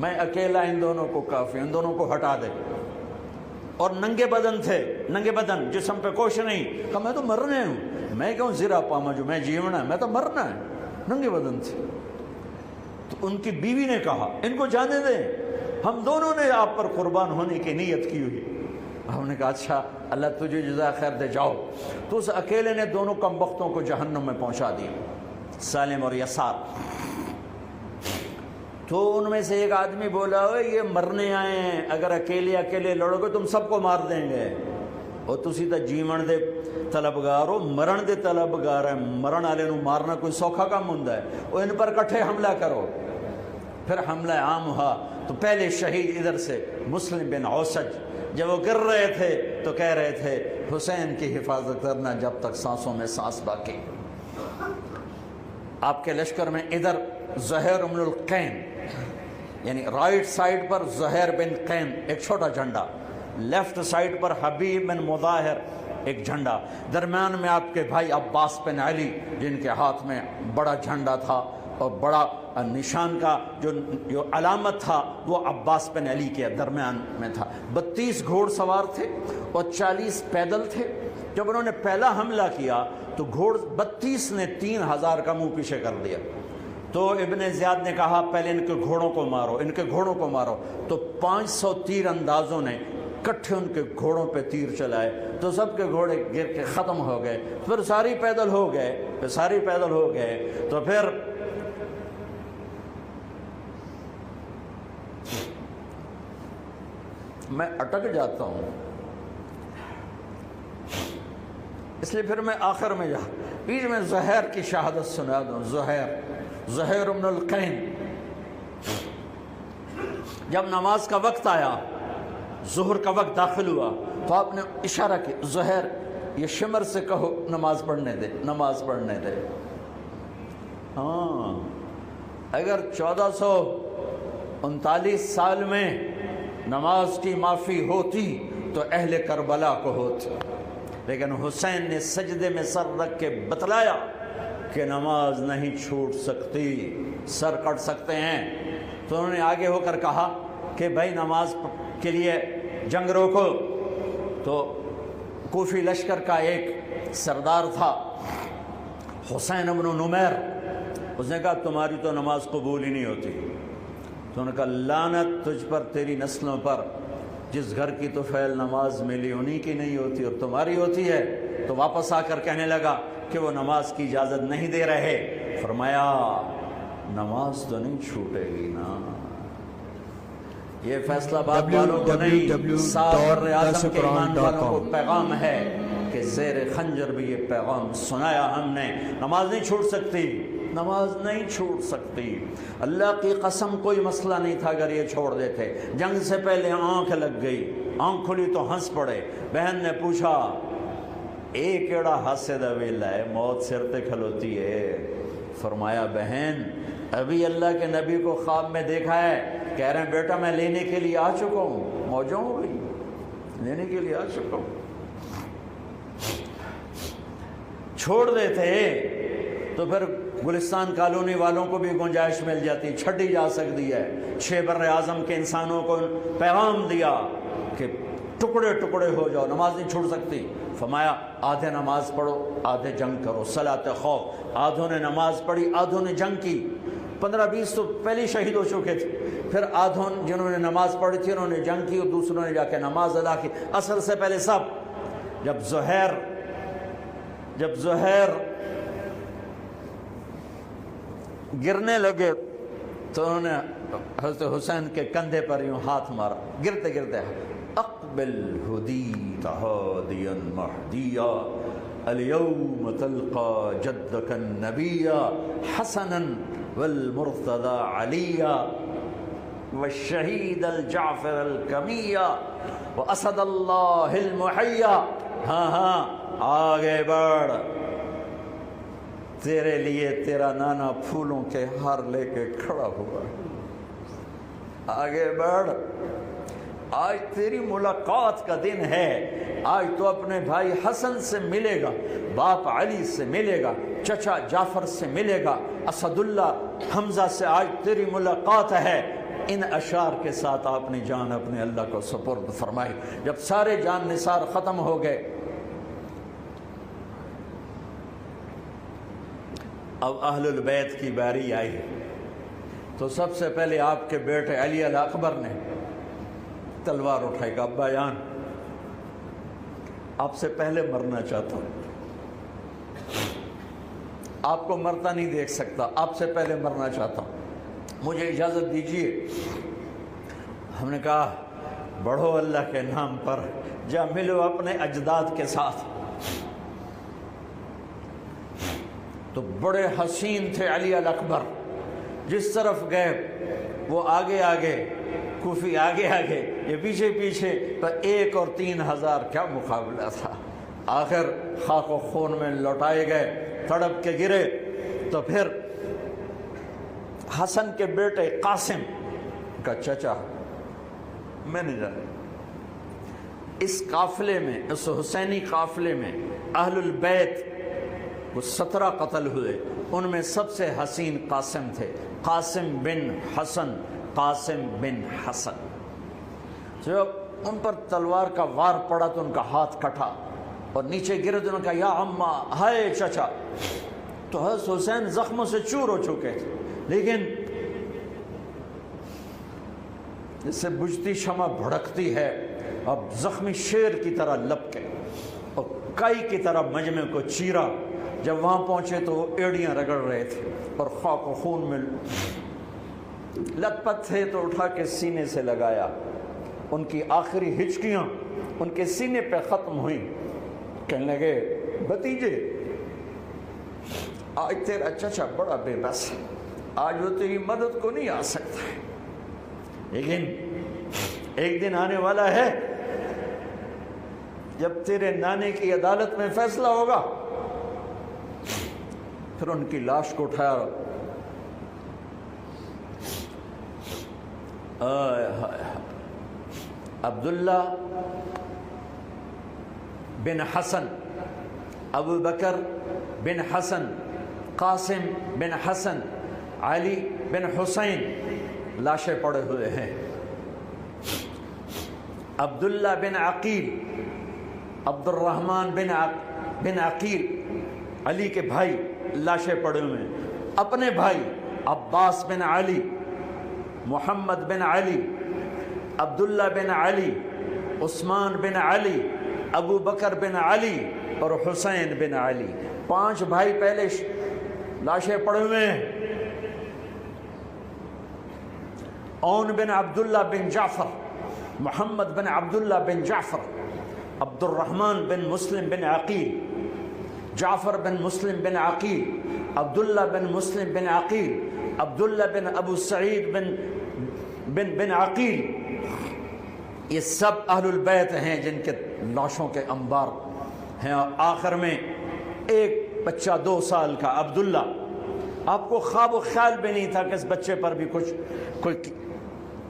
میں اکیلا ان دونوں کو کافی، ان دونوں کو ہٹا دے۔ اور ننگے بدن تھے، ننگے بدن، جسم پہ کچھ نہیں۔ کہا میں تو مرنے ہوں، میں کیوں زیرہ پاما جو میں جیونا ہے، میں تو مرنا ہے۔ ننگے بدن تھے۔ تو ان کی بیوی نے کہا ان کو جانے دیں، ہم دونوں نے آپ پر قربان ہونے کی نیت کی ہوئی۔ ہم نے کہا اچھا اللہ تجھے جزا خیر دے، جاؤ۔ تو اس اکیلے نے دونوں کم بختوں کو جہنم میں پہنچا دیا، سالم اور یسار۔ تو ان میں سے ایک آدمی بولا یہ مرنے آئے ہیں، اگر اکیلے اکیلے لڑو گے تم سب کو مار دیں گے، اور تسی تا جیون دے طلبگار ہو، مرن دے طلبگار ہیں، مرن والے نو مارنا کوئی سوکھا کام ہوندا ہے، وہ ان پر کٹھے حملہ کرو۔ پھر حملہ عام ہوا تو پہلے شہید ادھر سے مسلم بن اوسج، جب وہ گر رہے تھے تو کہہ رہے تھے حسین کی حفاظت کرنا جب تک سانسوں میں سانس باقی۔ آپ کے لشکر میں ادھر زہیر بن القین، یعنی رائٹ سائڈ پر زہیر بن قین ایک چھوٹا جھنڈا، لیفٹ سائڈ پر حبیب بن مظاہر ایک جھنڈا، درمیان میں آپ کے بھائی عباس بن علی جن کے ہاتھ میں بڑا جھنڈا تھا، اور بڑا نشان کا جو علامت تھا وہ عباس بن علی کے درمیان میں تھا۔ 32 گھوڑ سوار تھے اور 40 پیدل تھے۔ جب انہوں نے پہلا حملہ کیا تو 32 نے 3000 کا منہ پیچھے کر دیا۔ تو ابن زیاد نے کہا پہلے ان کے گھوڑوں کو مارو، ان کے گھوڑوں کو مارو۔ تو 500 تیر اندازوں نے کٹھے ان کے گھوڑوں پہ تیر چلائے تو سب کے گھوڑے گر کے ختم ہو گئے۔ پھر ساری پیدل ہو گئے، تو پھر میں اٹک جاتا ہوں، اس لیے پھر میں آخر میں بیچ میں زہیر کی شہادت سنا دوں۔ زہیر بن القین، جب نماز کا وقت آیا، ظہر کا وقت داخل ہوا تو آپ نے اشارہ کیا زہیر یہ شمر سے کہو نماز پڑھنے دے۔ ہاں، اگر 1439 سال میں نماز کی معافی ہوتی تو اہل کربلا کو ہوتی، لیکن حسین نے سجدے میں سر رکھ کے بتلایا کہ نماز نہیں چھوٹ سکتی، سر کٹ سکتے ہیں۔ تو انہوں نے آگے ہو کر کہا کہ بھائی نماز کے لیے جنگ روکو۔ تو کوفی لشکر کا ایک سردار تھا حسین بن نمیر، اس نے کہا تمہاری تو نماز قبول ہی نہیں ہوتی۔ تو انہوں نے کہا لعنت تجھ پر، تیری نسلوں پر، جس گھر کی تو فعل نماز ملی انہی کی نہیں ہوتی اور تمہاری ہوتی ہے۔ تو واپس آ کر کہنے لگا کہ وہ نماز کی اجازت نہیں دے رہے۔ فرمایا نماز تو نہیں چھوٹے گی نا، یہ فیصلہ آباد والوں کو نہیں، سارے اعظم کے ایمان والوں کو پیغام ہے کہ زیر خنجر بھی یہ پیغام سنایا ہم نے، نماز نہیں چھوٹ سکتی، نماز نہیں چھوٹ سکتی۔ اللہ کی قسم کوئی مسئلہ نہیں تھا اگر یہ چھوڑ دیتے۔ جنگ سے پہلے آنکھ لگ گئی، آنکھ کھلی تو ہنس پڑے۔ بہن نے پوچھا اے کیڑا ہاسے دا ویلا ہے، موت سر تے کھلوتی ہے۔ فرمایا بہن ابھی اللہ کے نبی کو خواب میں دیکھا ہے، کہہ رہے ہیں بیٹا میں لینے کے لیے آ چکا ہوں، موجوں ہو گئی، لینے کے لیے آ چکا ہوں۔ چھوڑ دیتے تو پھر گلستان کالونی والوں کو بھی گنجائش مل جاتی، چھٹی جا سکتی ہے۔ 6 بر اعظم کے انسانوں کو پیغام دیا کہ ٹکڑے ٹکڑے ہو جاؤ، نماز نہیں چھوڑ سکتی۔ فرمایا آدھے نماز پڑھو آدھے جنگ کرو، صلاۃ خوف۔ آدھوں نے نماز پڑھی آدھوں نے جنگ کی، 15-20 تو پہلے شہید ہو چکے تھے، پھر آدھوں جنہوں نے نماز پڑھی تھی انہوں نے جنگ کی اور دوسروں نے جا کے نماز ادا کی، عصر سے پہلے سب۔ جب زہیر گرنے لگے تو انہوں نے حضرت حسین کے کندھے پر یوں ہاتھ مارا، گرتے گرتے اقبل ہدیت ہادیا مہدیا اليوم تلقى جدك النبي حسنا والمرتضى عليا والشهيد الجعفر الكمية واسد الله المحيا۔ ہاں آگے بڑھ، تیرے لیے تیرا نانا پھولوں کے ہار لے کے کھڑا ہوا، آگے بڑھ، آج تیری ملاقات کا دن ہے، آج تو اپنے بھائی حسن سے ملے گا، باپ علی سے ملے گا، چچا جعفر سے ملے گا، اسد اللہ حمزہ سے آج تیری ملاقات ہے۔ ان اشعار کے ساتھ آپ نے جان اپنے اللہ کو سپرد فرمائی۔ جب سارے جان نثار ختم ہو گئے، اب اہل البیت کی باری آئی تو سب سے پہلے آپ کے بیٹے علی الاکبر نے تلوار اٹھائی کہ ابا جان آپ سے پہلے مرنا چاہتا ہوں، آپ کو مرتا نہیں دیکھ سکتا، آپ سے پہلے مرنا چاہتا ہوں، مجھے اجازت دیجیے۔ ہم نے کہا بڑھو اللہ کے نام پر، جا ملو اپنے اجداد کے ساتھ۔ تو بڑے حسین تھے علی الاکبر، جس طرف گئے وہ آگے آگے، کوفی آگے آگے، یہ پیچھے پیچھے، پر 1 اور 3000 کیا مقابلہ تھا۔ آخر خاک و خون میں لوٹائے گئے، تڑپ کے گرے۔ تو پھر حسن کے بیٹے قاسم کا چچا، میں نہیں جانا، اس قافلے میں، اس حسینی قافلے میں اہل البیت وہ 17 قتل ہوئے، ان میں سب سے حسین قاسم تھے، قاسم بن حسن، قاسم بن حسن۔ جب ان پر تلوار کا وار پڑا تو ان کا ہاتھ کٹا اور نیچے گرے تو انہوں نے کہا یا اماں، ہائے چچا۔ تو حضرت حسین زخموں سے چور ہو چکے تھے، لیکن جس سے بجھتی شمع بھڑکتی ہے، اب زخمی شیر کی طرح لپکے اور کائی کی طرح مجمع کو چیرا۔ جب وہاں پہنچے تو وہ ایڑیاں رگڑ رہے تھے اور خاک و خون میں لت پت تھے، تو اٹھا کے سینے سے لگایا، ان کی آخری ہچکیاں ان کے سینے پہ ختم ہوئیں۔ کہنے لگے بھتیجے آج تیرا چچا بڑا بے بس ہے، آج وہ تیری مدد کو نہیں آ سکتا ہے، لیکن ایک دن آنے والا ہے جب تیرے نانے کی عدالت میں فیصلہ ہوگا۔ پھر ان کی لاش کو اٹھایا، عبداللہ بن حسن، ابو بکر بن حسن، قاسم بن حسن، علی بن حسین لاشیں پڑے ہوئے ہیں۔ عبداللہ بن عقیل، عبد الرحمن بن عقیل، علی کے بھائی لاشیں پڑے ہوئے ہیں۔ اپنے بھائی عباس بن علی، محمد بن علی، عبداللہ بن علی، عثمان بن علی، ابو بکر بن علی اور حسین بن علی، 5 بھائی پہلے لاشیں پڑے ہوئے ہیں۔ اون بن عبداللہ بن جعفر، محمد بن عبداللہ بن جعفر، عبد الرحمن بن مسلم بن عقیل، جعفر بن مسلم بن عقیل، عبداللہ بن مسلم بن عقیل، عبداللہ بن ابو سعید بن عقیل، یہ سب اہل البیت ہیں جن کے لاشوں کے انبار ہیں۔ اور آخر میں ایک بچہ 2 سال کا عبداللہ، آپ کو خواب و خیال بھی نہیں تھا کہ اس بچے پر بھی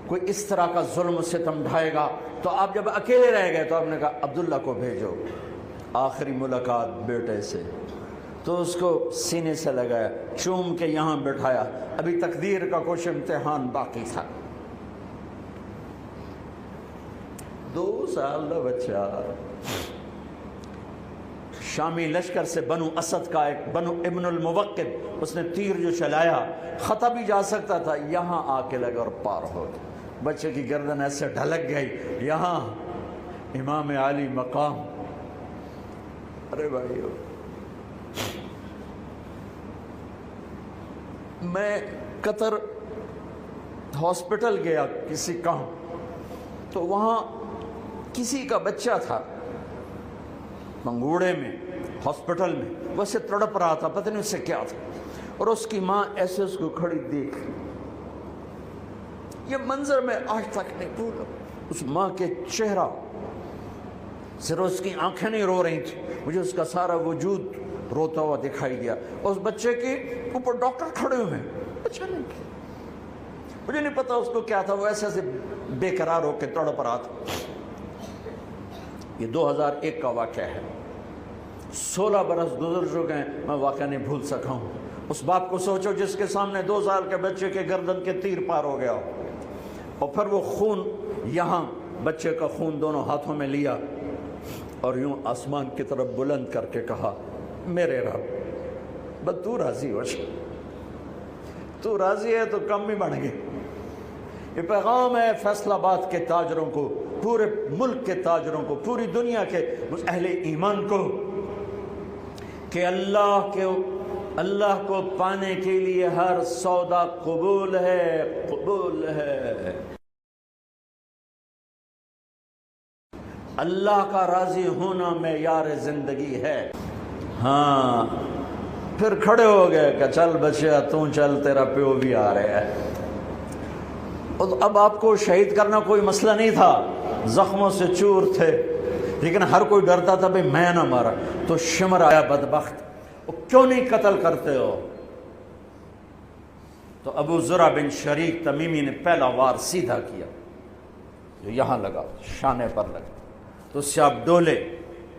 کوئی اس طرح کا ظلم و ستم ڈھائے گا، تو آپ جب اکیلے رہ گئے تو آپ نے کہا عبداللہ کو بھیجو۔ آخری ملاقات بیٹے سے، تو اس کو سینے سے لگایا، چوم کے یہاں بٹھایا، ابھی تقدیر کا کچھ امتحان باقی تھا۔ 2 سال کا بچہ شامی لشکر سے بنو اسد کا ایک بنو ابن الموقد، اس نے تیر جو چلایا خطا بھی جا سکتا تھا، یہاں آ کے لگا اور پار ہو گیا، بچے کی گردن ایسے ڈھلک گئی، یہاں امام علی مقام۔ ارے بھائیو، میں قطر ہاسپٹل گیا کسی کام، تو وہاں کسی کا بچہ تھا منگوڑے میں ہاسپٹل میں، ویسے تڑپ رہا تھا، پتہ نہیں اس سے کیا تھا، اور اس کی ماں ایسے اس کو کھڑی دیکھ، یہ منظر میں آج تک نہیں بھولا، اس ماں کے چہرہ، صرف اس کی آنکھیں نہیں رو رہی تھی، مجھے اس کا سارا وجود روتا ہوا دکھائی دیا، اور اس بچے کے اوپر ڈاکٹر کھڑے ہوئے ہیں، بچہ نہیں، مجھے نہیں پتا اس کو کیا تھا، وہ ایسے بے قرار ہو کے تڑپ رہا تھا۔ یہ 2001 کا واقعہ ہے، 16 برس گزر چکے ہیں، میں واقعہ نہیں بھول سکا ہوں۔ اس باپ کو سوچو جس کے سامنے 2 سال کے بچے کے گردن کے تیر پار ہو گیا ہو، اور پھر وہ خون، یہاں بچے کا خون دونوں ہاتھوں میں لیا اور یوں آسمان کی طرف بلند کر کے کہا، میرے رب بس تو راضی ہو جا، تو راضی ہے تو کم ہی بڑھ گئے۔ یہ پیغام ہے فیصل آباد کے تاجروں کو، پورے ملک کے تاجروں کو، پوری دنیا کے اہل ایمان کو، کہ اللہ کو پانے کے لیے ہر سودا قبول ہے، قبول ہے۔ اللہ کا راضی ہونا معیار زندگی ہے۔ ہاں، پھر کھڑے ہو گئے کہ چل بچیا تو چل، تیرا پیو بھی آ رہا ہے۔ اب آپ کو شہید کرنا کوئی مسئلہ نہیں تھا، زخموں سے چور تھے، لیکن ہر کوئی ڈرتا تھا بھئی میں نہ مارا، تو شمر آیا بدبخت، کیوں نہیں قتل کرتے ہو؟ تو ابو زرع بن شریک تمیمی نے پہلا وار سیدھا کیا، جو یہاں لگا، شانے پر لگا، تو اس سے آپ ڈولے،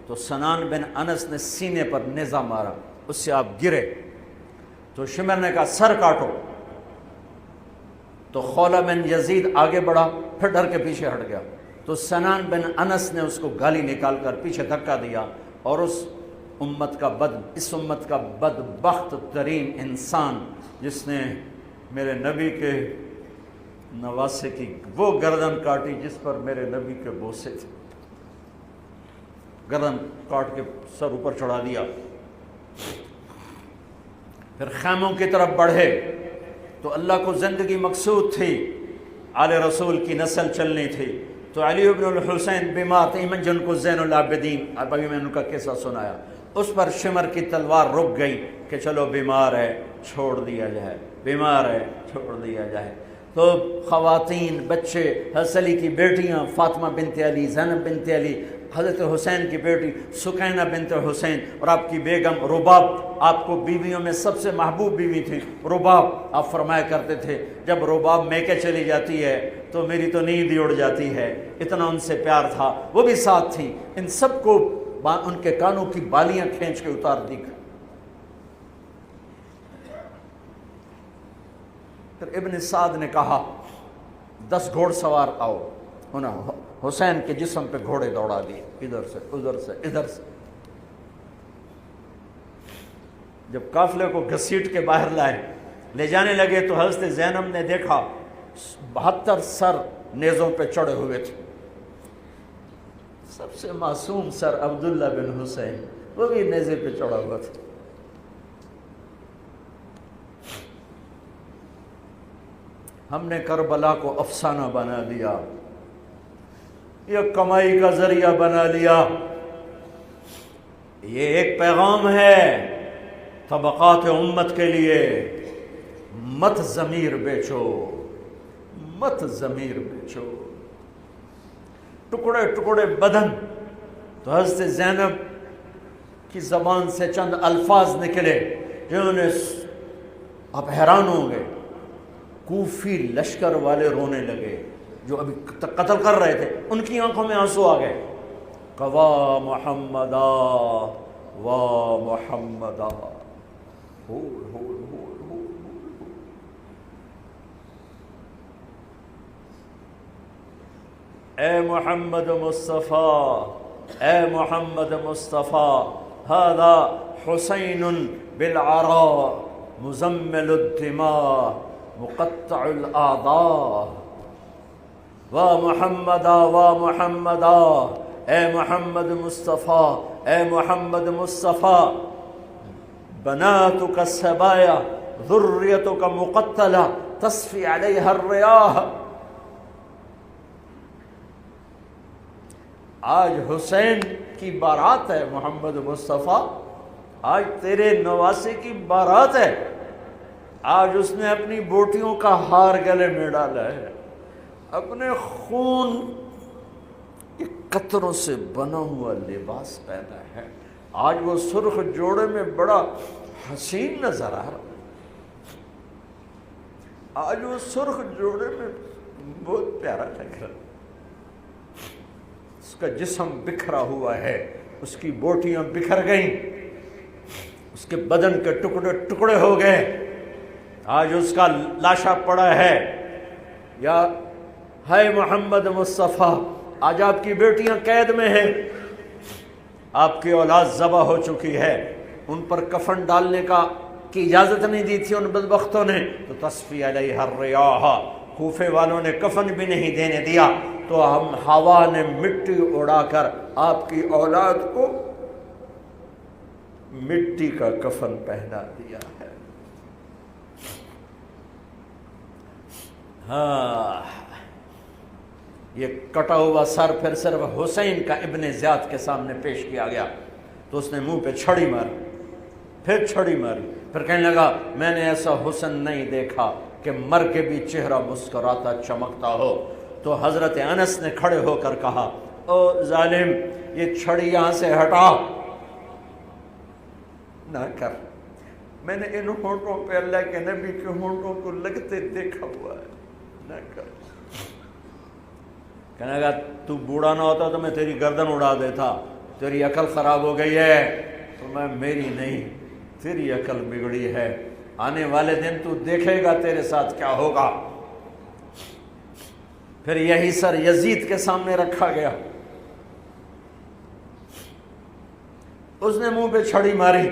تو سنان بن انس نے سینے پر نیزہ مارا، اس سے آپ گرے، تو شمر نے کہا سر کاٹو، تو خولہ بن یزید آگے بڑھا، پھر ڈر کے پیچھے ہٹ گیا، تو سنان بن انس نے اس کو گالی نکال کر پیچھے دھکا دیا، اور اس امت کا بدبخت ترین انسان جس نے میرے نبی کے نواسے کی وہ گردن کاٹی جس پر میرے نبی کے بوسے تھے، گردن کاٹ کے سر اوپر چڑھا دیا۔ پھر خیموں کی طرف بڑھے، تو اللہ کو زندگی مقصود تھی، آل رسول کی نسل چلنی تھی، تو علی بن الحسین بیمار تھے، جن کو زین العابدین، ابھی میں نے ان کا قصہ سنایا، اس پر شمر کی تلوار رک گئی کہ چلو بیمار ہے چھوڑ دیا جائے، بیمار ہے چھوڑ دیا جائے۔ تو خواتین، بچے، حضرت علی کی بیٹیاں فاطمہ بنت علی، زینب بنت علی، حضرت حسین کی بیٹی سکینہ بنت حسین، اور آپ کی بیگم رباب، آپ کو بیویوں میں سب سے محبوب بیوی تھی رباب۔ آپ فرمایا کرتے تھے جب رباب میکے چلی جاتی ہے تو میری تو نیند ہی اڑ جاتی ہے، اتنا ان سے پیار تھا، وہ بھی ساتھ تھی۔ ان سب کو ان کے کانوں کی بالیاں کھینچ کے اتار دی۔ پھر ابن سعد نے کہا 10 گھوڑ سوار آؤ، انہوں حسین کے جسم پہ گھوڑے دوڑا دیے، ادھر سے ادھر سے ادھر سے۔ جب قافلے کو گھسیٹ کے باہر لائے، لے جانے لگے، تو حضرت زینب نے دیکھا 72 سر نیزوں پہ چڑھے ہوئے تھے، سب سے معصوم سر عبداللہ بن حسین، وہ بھی نیزے پہ چڑھا ہوا تھا۔ ہم نے کربلا کو افسانہ بنا دیا، یہ کمائی کا ذریعہ بنا لیا۔ یہ ایک پیغام ہے طبقات امت کے لیے، مت ضمیر بیچو، مت ضمیر بیچو۔ ٹکڑے ٹکڑے بدن، تو حضرت زینب کی زبان سے چند الفاظ نکلے جنہوں نے، آپ حیران ہوں گے، کوفی لشکر والے رونے لگے جو ابھی قتل کر رہے تھے، ان کی آنکھوں میں آنسو آ گئے۔ قوا محمدا وا محمدا، اے محمد مصطفیٰ، اے محمد مصطفیٰ، ھذا حسین بالعراء مزمل الدماء مقطع الاعضاء، وا محمدا وا محمدا، اے محمد مصطفیٰ، اے محمد مصطفیٰ، بناتک السبایا ذریتک مقتلہ تصفی علیہا الریاح۔ آج حسین کی بارات ہے محمد مصطفیٰ، آج تیرے نواسے کی بارات ہے، آج اس نے اپنی بوٹیوں کا ہار گلے میں ڈالا ہے، اپنے خون کے قطروں سے بنا ہوا لباس پہنا ہے، آج وہ سرخ جوڑے میں بڑا حسین نظر آ رہا ہے، آج وہ سرخ جوڑے میں بہت پیارا لگ رہا ہے، اس کا جسم بکھرا ہوا ہے، اس کی بوٹیاں بکھر گئیں، اس کے بدن کے ٹکڑے ٹکڑے ہو گئے، آج اس کا لاشا پڑا ہے۔ یا ہے محمد مصطفیٰ، آج آپ کی بیٹیاں قید میں ہیں، آپ کی اولاد ذبح ہو چکی ہے، ان پر کفن ڈالنے کی اجازت نہیں دی تھی ان بدبختوں نے، تو تصفی علیہ الریاح، کوفے والوں نے کفن بھی نہیں دینے دیا، تو ہم ہوا نے مٹی اڑا کر آپ کی اولاد کو مٹی کا کفن پہنا دیا ہے۔ ہاں، یہ کٹا ہوا سر پھر صرف حسین کا ابن زیاد کے سامنے پیش کیا گیا، تو اس نے منہ پہ چھڑی ماری، پھر چھڑی ماری، پھر کہنے لگا میں نے ایسا حسن نہیں دیکھا کہ مر کے بھی چہرہ مسکراتا چمکتا ہو۔ تو حضرت انس نے کھڑے ہو کر کہا او ظالم، یہ چھڑی یہاں سے ہٹا، نہ کر، میں نے ان ہونٹوں پہ اللہ کے نبی کے ہونٹوں کو لگتے دیکھا ہوا ہے، نہ کر۔ کہنے لگا تو بوڑھا نہ ہوتا تو میں تیری گردن اڑا دیتا، تیری عقل خراب ہو گئی ہے، تو میں میری نہیں تیری عقل بگڑی ہے، آنے والے دن تو دیکھے گا تیرے ساتھ کیا ہوگا۔ پھر یہی سر یزید کے سامنے رکھا گیا، اس نے منہ پہ چھڑی ماری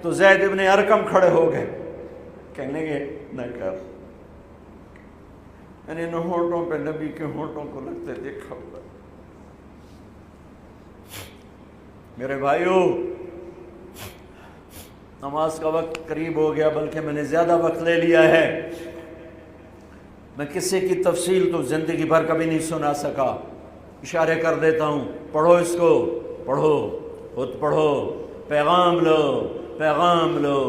تو زید ابن ارقم کھڑے ہو گئے، کہنے لگے نہ کر، میں نے ان ہونٹوں پہ نبی کے ہونٹوں کو لگتے دیکھا ہوا۔ میرے بھائیو، نماز کا وقت قریب ہو گیا، بلکہ میں نے زیادہ وقت لے لیا ہے، میں کسی کی تفصیل تو زندگی بھر کبھی نہیں سنا سکا، اشارے کر دیتا ہوں، پڑھو اس کو، پڑھو، خود پڑھو، پیغام لو، پیغام لو۔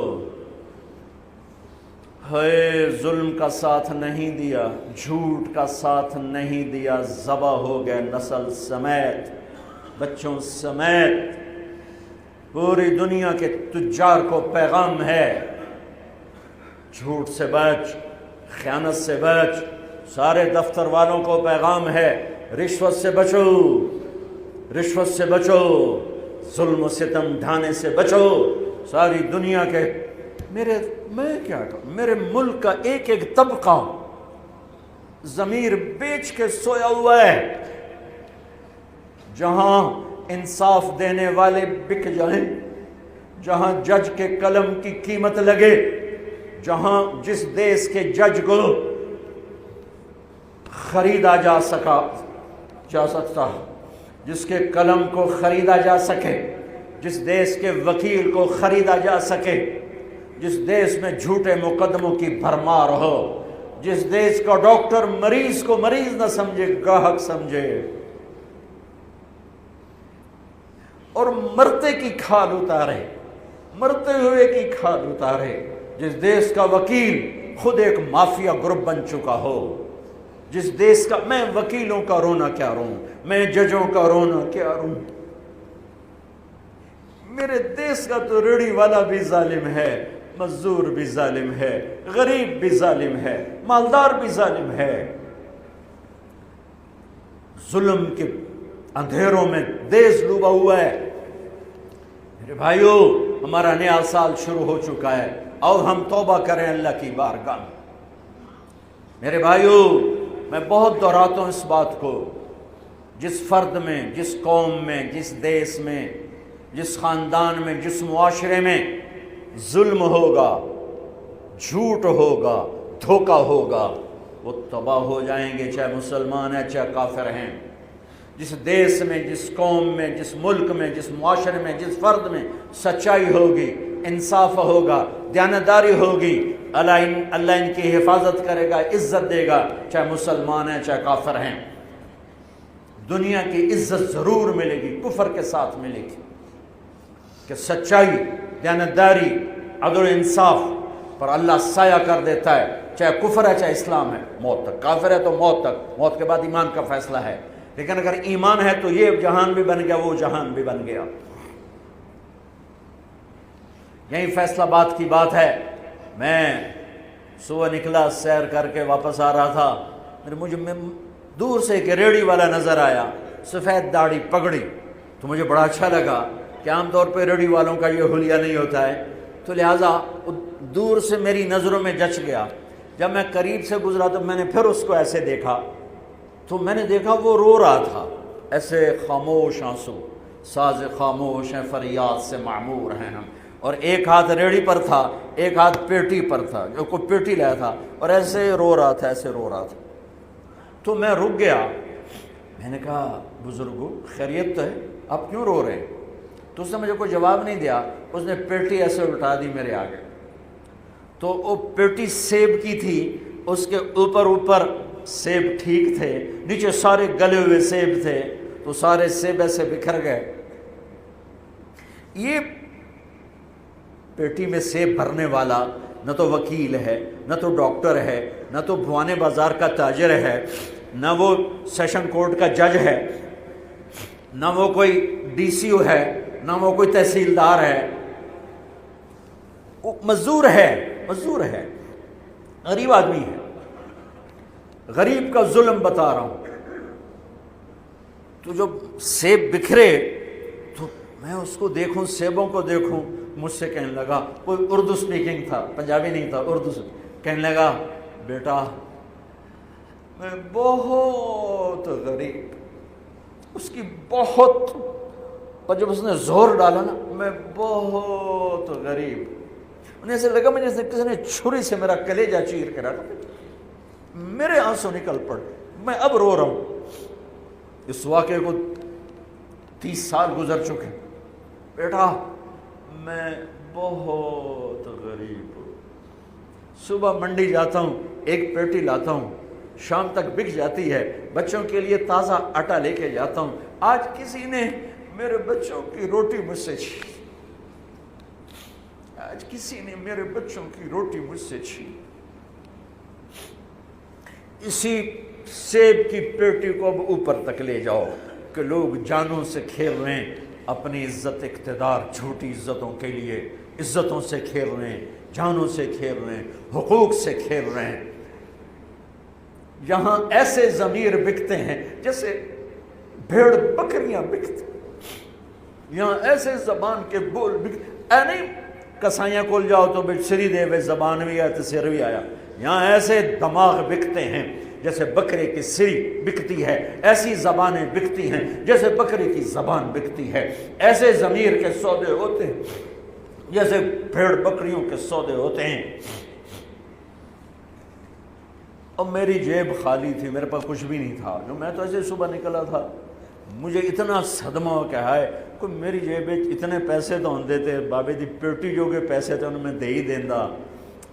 ہے ظلم کا ساتھ نہیں دیا، جھوٹ کا ساتھ نہیں دیا، ذبح ہو گئے نسل سمیت، بچوں سمیت، پوری دنیا کے تجار کو پیغام ہے، جھوٹ سے بچ، خیانت سے بچ، سارے دفتر والوں کو پیغام ہے، رشوت سے بچو، رشوت سے بچو، ظلم و ستم ڈھانے سے بچو، ساری دنیا کے میں کیا کہوں، میرے ملک کا ایک ایک طبقہ ضمیر بیچ کے سویا ہوا ہے، جہاں انصاف دینے والے بک جائیں، جہاں جج کے قلم کی قیمت لگے، جہاں جس دیش کے جج کو خریدا جا سکتا، جس کے قلم کو خریدا جا سکے، جس دیش کے وکیل کو خریدا جا سکے، جس دیش میں جھوٹے مقدموں کی بھرمار ہو، جس دیش کا ڈاکٹر مریض کو مریض نہ سمجھے، گاہک سمجھے، اور مرتے کی کھال اتارے، مرتے ہوئے کی کھال اتارے، جس دیش کا وکیل خود ایک مافیا گروپ بن چکا ہو، جس دیش کا، میں وکیلوں کا رونا کیا روں، میں ججوں کا رونا کیا روں، میرے دیش کا تو ریڑھی والا بھی ظالم ہے، مزدور بھی ظالم ہے، غریب بھی ظالم ہے، مالدار بھی ظالم ہے، ظلم کے اندھیروں میں دیش ڈوبا ہوا ہے۔ میرے بھائیو، ہمارا نیا سال شروع ہو چکا ہے، اور ہم توبہ کریں اللہ کی بارگاہ میں۔ میرے بھائیو، میں بہت دہراتا ہوں اس بات کو، جس فرد میں، جس قوم میں، جس دیس میں، جس خاندان میں، جس معاشرے میں ظلم ہوگا، جھوٹ ہوگا، دھوکہ ہوگا، وہ تباہ ہو جائیں گے، چاہے مسلمان ہیں چاہے کافر ہیں۔ جس دیس میں، جس قوم میں، جس ملک میں، جس معاشرے میں، جس فرد میں سچائی ہوگی، انصاف ہوگا، دیانتداری ہوگی، اللہ ان کی حفاظت کرے گا، عزت دے گا، چاہے مسلمان ہیں چاہے کافر ہیں۔ دنیا کی عزت ضرور ملے گی، کفر کے ساتھ ملے گی، کہ سچائی، دیانتداری، عدل و انصاف پر اللہ سایہ کر دیتا ہے، چاہے کفر ہے چاہے اسلام ہے، موت تک۔ کافر ہے تو موت تک، موت کے بعد ایمان کا فیصلہ ہے، لیکن اگر ایمان ہے تو یہ جہان بھی بن گیا، وہ جہان بھی بن گیا۔ یہی فیصلہ بات کی بات ہے۔ میں صبح نکلا، سیر کر کے واپس آ رہا تھا، مجھے دور سے ایک ریڑھی والا نظر آیا، سفید داڑھی، پگڑی، تو مجھے بڑا اچھا لگا کہ عام طور پہ ریڑھی والوں کا یہ حلیہ نہیں ہوتا ہے، تو لہٰذا دور سے میری نظروں میں جچ گیا۔ جب میں قریب سے گزرا تو میں نے پھر اس کو ایسے دیکھا، تو میں نے دیکھا وہ رو رہا تھا، ایسے خاموش آنسو، ساز خاموش ہیں فریاد سے معمور ہیں ہم، اور ایک ہاتھ ریڑھی پر تھا، ایک ہاتھ پیٹی پر تھا، جو کوئی پیٹی لایا تھا، اور ایسے رو رہا تھا، ایسے رو رہا تھا۔ تو میں رک گیا، میں نے کہا بزرگو خیریت تو ہے، آپ کیوں رو رہے ہیں؟ تو اس نے مجھے کوئی جواب نہیں دیا، اس نے پیٹی ایسے الٹا دی میرے آگے، تو وہ پیٹی سیب کی تھی، اس کے اوپر سیب ٹھیک تھے، نیچے سارے گلے ہوئے سیب تھے، تو سارے سیب ایسے بکھر گئے۔ یہ پیٹی میں سیب بھرنے والا نہ تو وکیل ہے، نہ تو ڈاکٹر ہے، نہ تو بھوانے بازار کا تاجر ہے، نہ وہ سیشن کورٹ کا جج ہے، نہ وہ کوئی ڈی سی او ہے، نہ وہ کوئی تحصیلدار ہے، وہ مزدور ہے، غریب آدمی ہے۔ غریب کا ظلم بتا رہا ہوں۔ تو جب سیب بکھرے تو میں اس کو دیکھوں، سیبوں کو دیکھوں، مجھ سے کہنے لگا، کوئی اردو سپیکنگ تھا، پنجابی نہیں تھا، اردو سے کہنے لگا، بیٹا میں بہت غریب، اس کی بہت، اور جب اس نے زور ڈالا نا، میں بہت غریب، انہیں ایسے لگا مجھے کسی نے چھری سے میرا کلیجہ چیر کے رکھا، میرے آنسو نکل پڑے، میں اب رو رہا ہوں۔ اس واقعے کو 30 سال گزر چکے۔ بیٹا میں بہت غریب ہوں، صبح منڈی جاتا ہوں، ایک پیٹی لاتا ہوں، شام تک بک جاتی ہے، بچوں کے لیے تازہ آٹا لے کے جاتا ہوں، آج کسی نے میرے بچوں کی روٹی مجھ سے چھین، آج کسی نے میرے بچوں کی روٹی مجھ سے چھین۔ اسی سیب کی پیٹی کو اب اوپر تک لے جاؤ کہ لوگ جانوں سے کھیل رہے ہیں، اپنی عزت اقتدار، جھوٹی عزتوں کے لیے عزتوں سے کھیل رہے ہیں، جانوں سے کھیل رہے ہیں، حقوق سے کھیل رہے ہیں۔ یہاں ایسے ضمیر بکتے ہیں جیسے بھیڑ بکریاں بکتے، یہاں ایسے زبان کے بول بکتے، اے نہیں کسائیاں کول جاؤ تو سری دے وے زبان بھی آیا تو سر بھی آیا، یہاں ایسے دماغ بکتے ہیں جیسے بکرے کی سری بکتی ہے، ایسی زبانیں بکتی ہیں جیسے بکرے کی زبان بکتی ہے، ایسے ضمیر کے سودے ہوتے ہیں جیسے بھیڑ بکریوں کے سودے ہوتے ہیں۔ اور میری جیب خالی تھی، میرے پاس کچھ بھی نہیں تھا، جو میں تو ایسے صبح نکلا تھا، مجھے اتنا صدمہ ہو کہ ہائے کوئی میری جیب اتنے پیسے تو ہوں دیتے، بابے دی پیٹی جو کے پیسے تھے انہوں میں دے ہی دینا،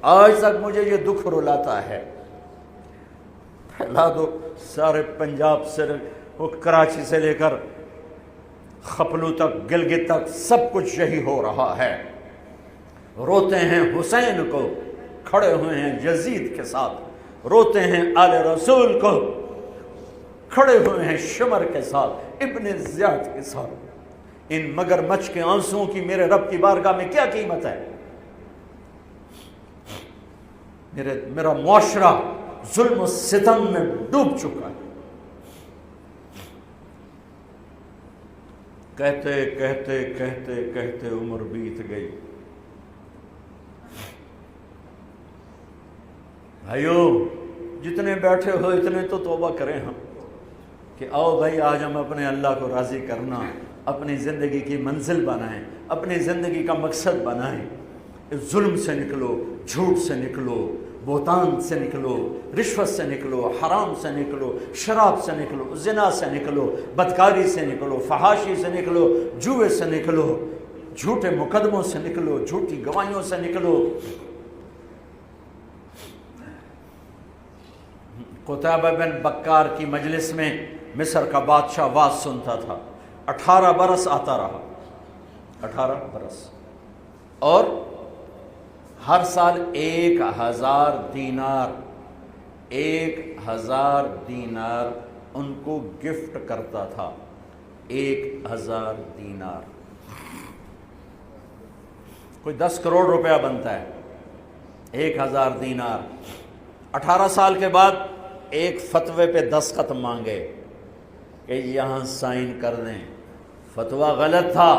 آج تک مجھے یہ دکھ رلاتا ہے۔ پھیلا دو سارے پنجاب سے، وہ کراچی سے لے کر خپلو تک، گلگت تک، سب کچھ یہی ہو رہا ہے۔ روتے ہیں حسین کو، کھڑے ہوئے ہیں یزید کے ساتھ، روتے ہیں آل رسول کو، کھڑے ہوئے ہیں شمر کے ساتھ، ابن زیاد کے ساتھ۔ ان مگرمچھ کے آنسوؤں کی میرے رب کی بارگاہ میں کیا قیمت ہے؟ میرا معاشرہ ظلم و ستم میں ڈوب چکا ہے۔ کہتے کہتے کہتے کہتے عمر بیت گئی۔ بھائیو جتنے بیٹھے ہو اتنے تو توبہ کریں ہم، کہ آؤ بھائی آج ہم اپنے اللہ کو راضی کرنا اپنی زندگی کی منزل بنائیں، اپنی زندگی کا مقصد بنائیں، ظلم سے نکلو، جھوٹ سے نکلو، بہتان سے نکلو، رشوت سے نکلو، حرام سے نکلو، شراب سے نکلو، زنا سے نکلو، بدکاری سے نکلو، فحاشی سے نکلو، جوئے سے نکلو، جھوٹے مقدموں سے نکلو، جھوٹی گواہیوں سے نکلو۔ قتیبہ بن بکار کی مجلس میں مصر کا بادشاہ واز سنتا تھا، 18 برس آتا رہا، 18 برس، اور ہر سال 1000 دینار، 1000 دینار ان کو گفٹ کرتا تھا، 1000 دینار، کوئی 10 کروڑ روپیہ بنتا ہے، 1000 دینار۔ 18 سال کے بعد ایک فتوے پہ دستخط مانگے کہ یہاں سائن کر دیں، فتویٰ غلط تھا۔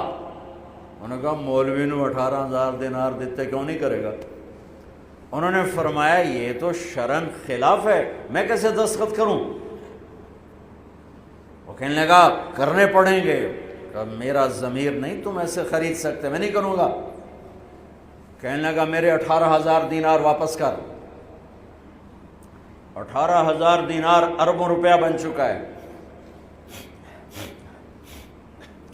انہوں نے کہا مولوی نے 18,000 دینار دیتے کیوں نہیں کرے گا؟ انہوں نے فرمایا یہ تو شرعاً خلاف ہے، میں کیسے دستخط کروں؟ وہ کہنے لگا کرنے پڑیں گے۔ کہا میرا ضمیر نہیں تم ایسے خرید سکتے، میں نہیں کروں گا۔ کہنے لگا میرے 18,000 دینار واپس کر۔ 18,000 دینار اربوں روپیہ بن چکا ہے۔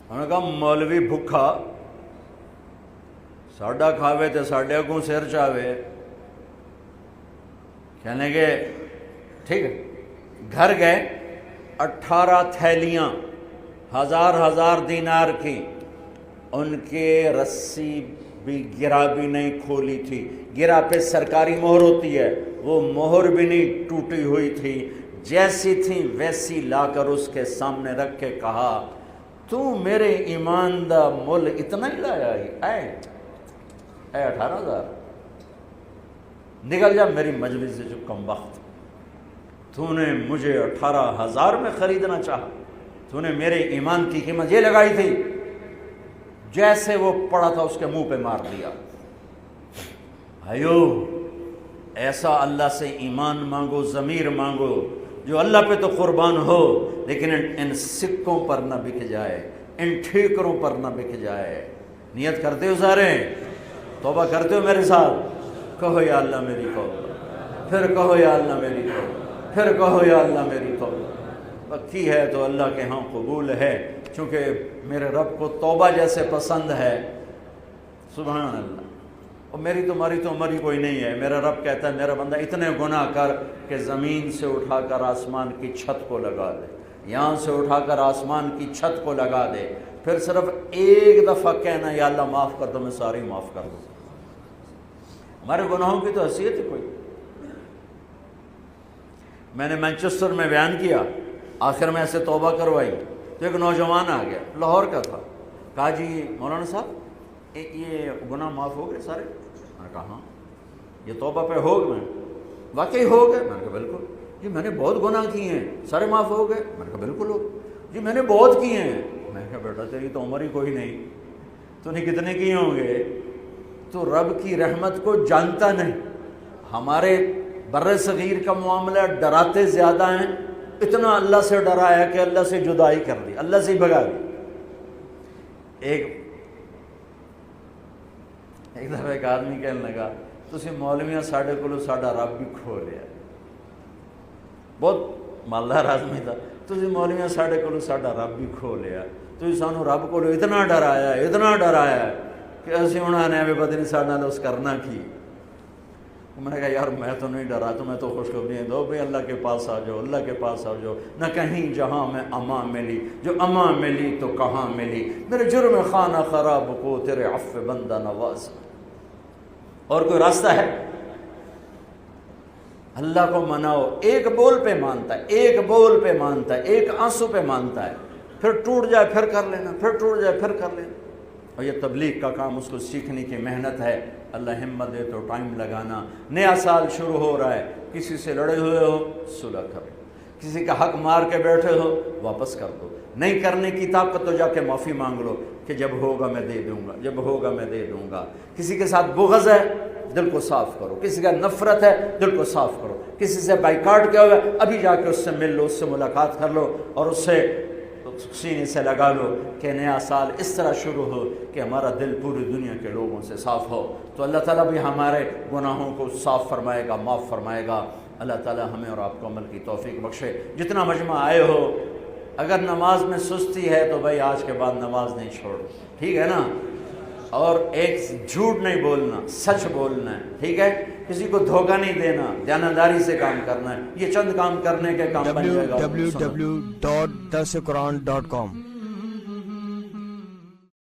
انہوں نے کہا مولوی بھکھا ساڈا کھاوے تے ساڈے اگوں سر چاوے۔ کہنے گے ٹھیک ہے، گھر گئے، 18 تھیلیاں 1000 دینار کی، ان کے رسی بھی گرا بھی نہیں کھولی تھی، گرا پہ سرکاری مہر ہوتی ہے، وہ مہر بھی نہیں ٹوٹی ہوئی تھی، جیسی تھی ویسی لا کر اس کے سامنے رکھ کے کہا تو میرے ایمان دا مل اتنا ہی لایا اے 18,000، نکل جا میری مجلس سے جو کم وقت، تو نے مجھے 18,000 میں خریدنا چاہا، تو نے میرے ایمان کی قیمت یہ لگائی تھی۔ جیسے وہ پڑا تھا اس کے منہ پہ مار دیا۔ بھائیو ایسا اللہ سے ایمان مانگو، ضمیر مانگو جو اللہ پہ تو قربان ہو، لیکن ان سکوں پر نہ بک جائے، ان ٹھیکروں پر نہ بک جائے۔ نیت کرتے ہو سارے؟ توبہ کرتے ہو میرے ساتھ؟ کہو یا اللہ میری توبہ، پھر کہو یا اللہ میری توبہ، پھر کہو یا اللہ میری توبہ۔ پکی ہے تو اللہ کے ہاں قبول ہے، چونکہ میرے رب کو توبہ جیسے پسند ہے۔ سبحان اللہ۔ اور میری تمہاری تو عمر ہی کوئی نہیں ہے۔ میرا رب کہتا ہے میرا بندہ اتنے گناہ کر کہ زمین سے اٹھا کر آسمان کی چھت کو لگا دے، یہاں سے اٹھا کر آسمان کی چھت کو لگا دے، پھر صرف ایک دفعہ کہنا یا اللہ معاف کر دو، میں ساری معاف کر دوں۔ ہمارے گناہوں کی تو حیثیت ہے کوئی۔ میں نے مانچسٹر میں بیان کیا، آخر میں ایسے توبہ کروائی تو ایک نوجوان آ گیا، لاہور کا تھا، کہا جی مولانا صاحب یہ گناہ معاف ہو گئے سارے؟ میں نے کہا ہاں۔ یہ توبہ پہ ہو گئے؟ واقعی ہو گئے؟ میں نے کہا بالکل۔ جی میں نے بہت گناہ کیے ہیں، سارے معاف ہو گئے؟ میں نے کہا بالکل ہو گئے۔ جی میں نے بہت کیے ہیں۔ میں نے کہا بیٹا تیری تو عمر ہی کوئی نہیں، تو نے کتنے کیے ہوں گے؟ تو رب کی رحمت کو جانتا نہیں۔ ہمارے بر صغیر کا معاملہ ڈراتے زیادہ ہیں، اتنا اللہ سے ڈرایا کہ اللہ سے جدائی کر دی، اللہ سے ہی بھگا دی۔ ایک دفعہ ایک آدمی کہنے لگا تسی مولویاں ساڈے کولو ساڈا رب بھی کھو لیا۔ بہت مالدار آدمی تھا۔ تسی مولویاں ساڈے کولو ساڈا رب بھی کھو لیا، تسی سانو رب کولو اتنا ڈرایا کہ اسی انہوں نے بھی پتہ نہیں ساڈے نال اس کرنا کی۔ میں نے کہا یار میں تو نہیں ڈرا، تمہیں تو خوشخبری دو بھئی اللہ کے پاس آ جاؤ، اللہ کے پاس آ جاؤ۔ نہ کہیں جہاں میں امان ملی، جو امان ملی تو کہاں ملی، میرے جرم خانہ خراب کو تیرے عفو بندہ نواز۔ اور کوئی راستہ ہے؟ اللہ کو مناؤ، ایک بول پہ مانتا ہے، ایک بول پہ مانتا ہے، ایک آنسو پہ مانتا ہے، پھر ٹوٹ جائے پھر کر لینا، پھر ٹوٹ جائے پھر کر لینا۔ اور یہ تبلیغ کا کام، اس کو سیکھنے کی محنت ہے۔ اللہ ہمت دے تو ٹائم لگانا۔ نیا سال شروع ہو رہا ہے، کسی سے لڑے ہوئے ہو صلح کرو، کسی کا حق مار کے بیٹھے ہو واپس کر دو، نہیں کرنے کی طاقت تو جا کے معافی مانگ لو کہ جب ہوگا میں دے دوں گا، جب ہوگا میں دے دوں گا۔ کسی کے ساتھ بغض ہے دل کو صاف کرو، کسی کا نفرت ہے دل کو صاف کرو، کسی سے بائیکاٹ کیا ہوا ہے ابھی جا کے اس سے مل لو، اس سے ملاقات کر لو اور اس سے سینے سے لگا لو کہ نیا سال اس طرح شروع ہو کہ ہمارا دل پوری دنیا کے لوگوں سے صاف ہو۔ تو اللہ تعالیٰ بھی ہمارے گناہوں کو صاف فرمائے گا، معاف فرمائے گا۔ اللہ تعالیٰ ہمیں اور آپ کو عمل کی توفیق بخشے۔ جتنا مجمع آئے ہو، اگر نماز میں سستی ہے تو بھائی آج کے بعد نماز نہیں چھوڑ، ٹھیک ہے نا؟ اور ایک جھوٹ نہیں بولنا، سچ بولنا ہے، ٹھیک ہے؟ کسی کو دھوکہ نہیں دینا، دیانتداری سے کام کرنا ہے۔ یہ چند کام کرنے کے کام بن جائے گا۔ www.darsequran.com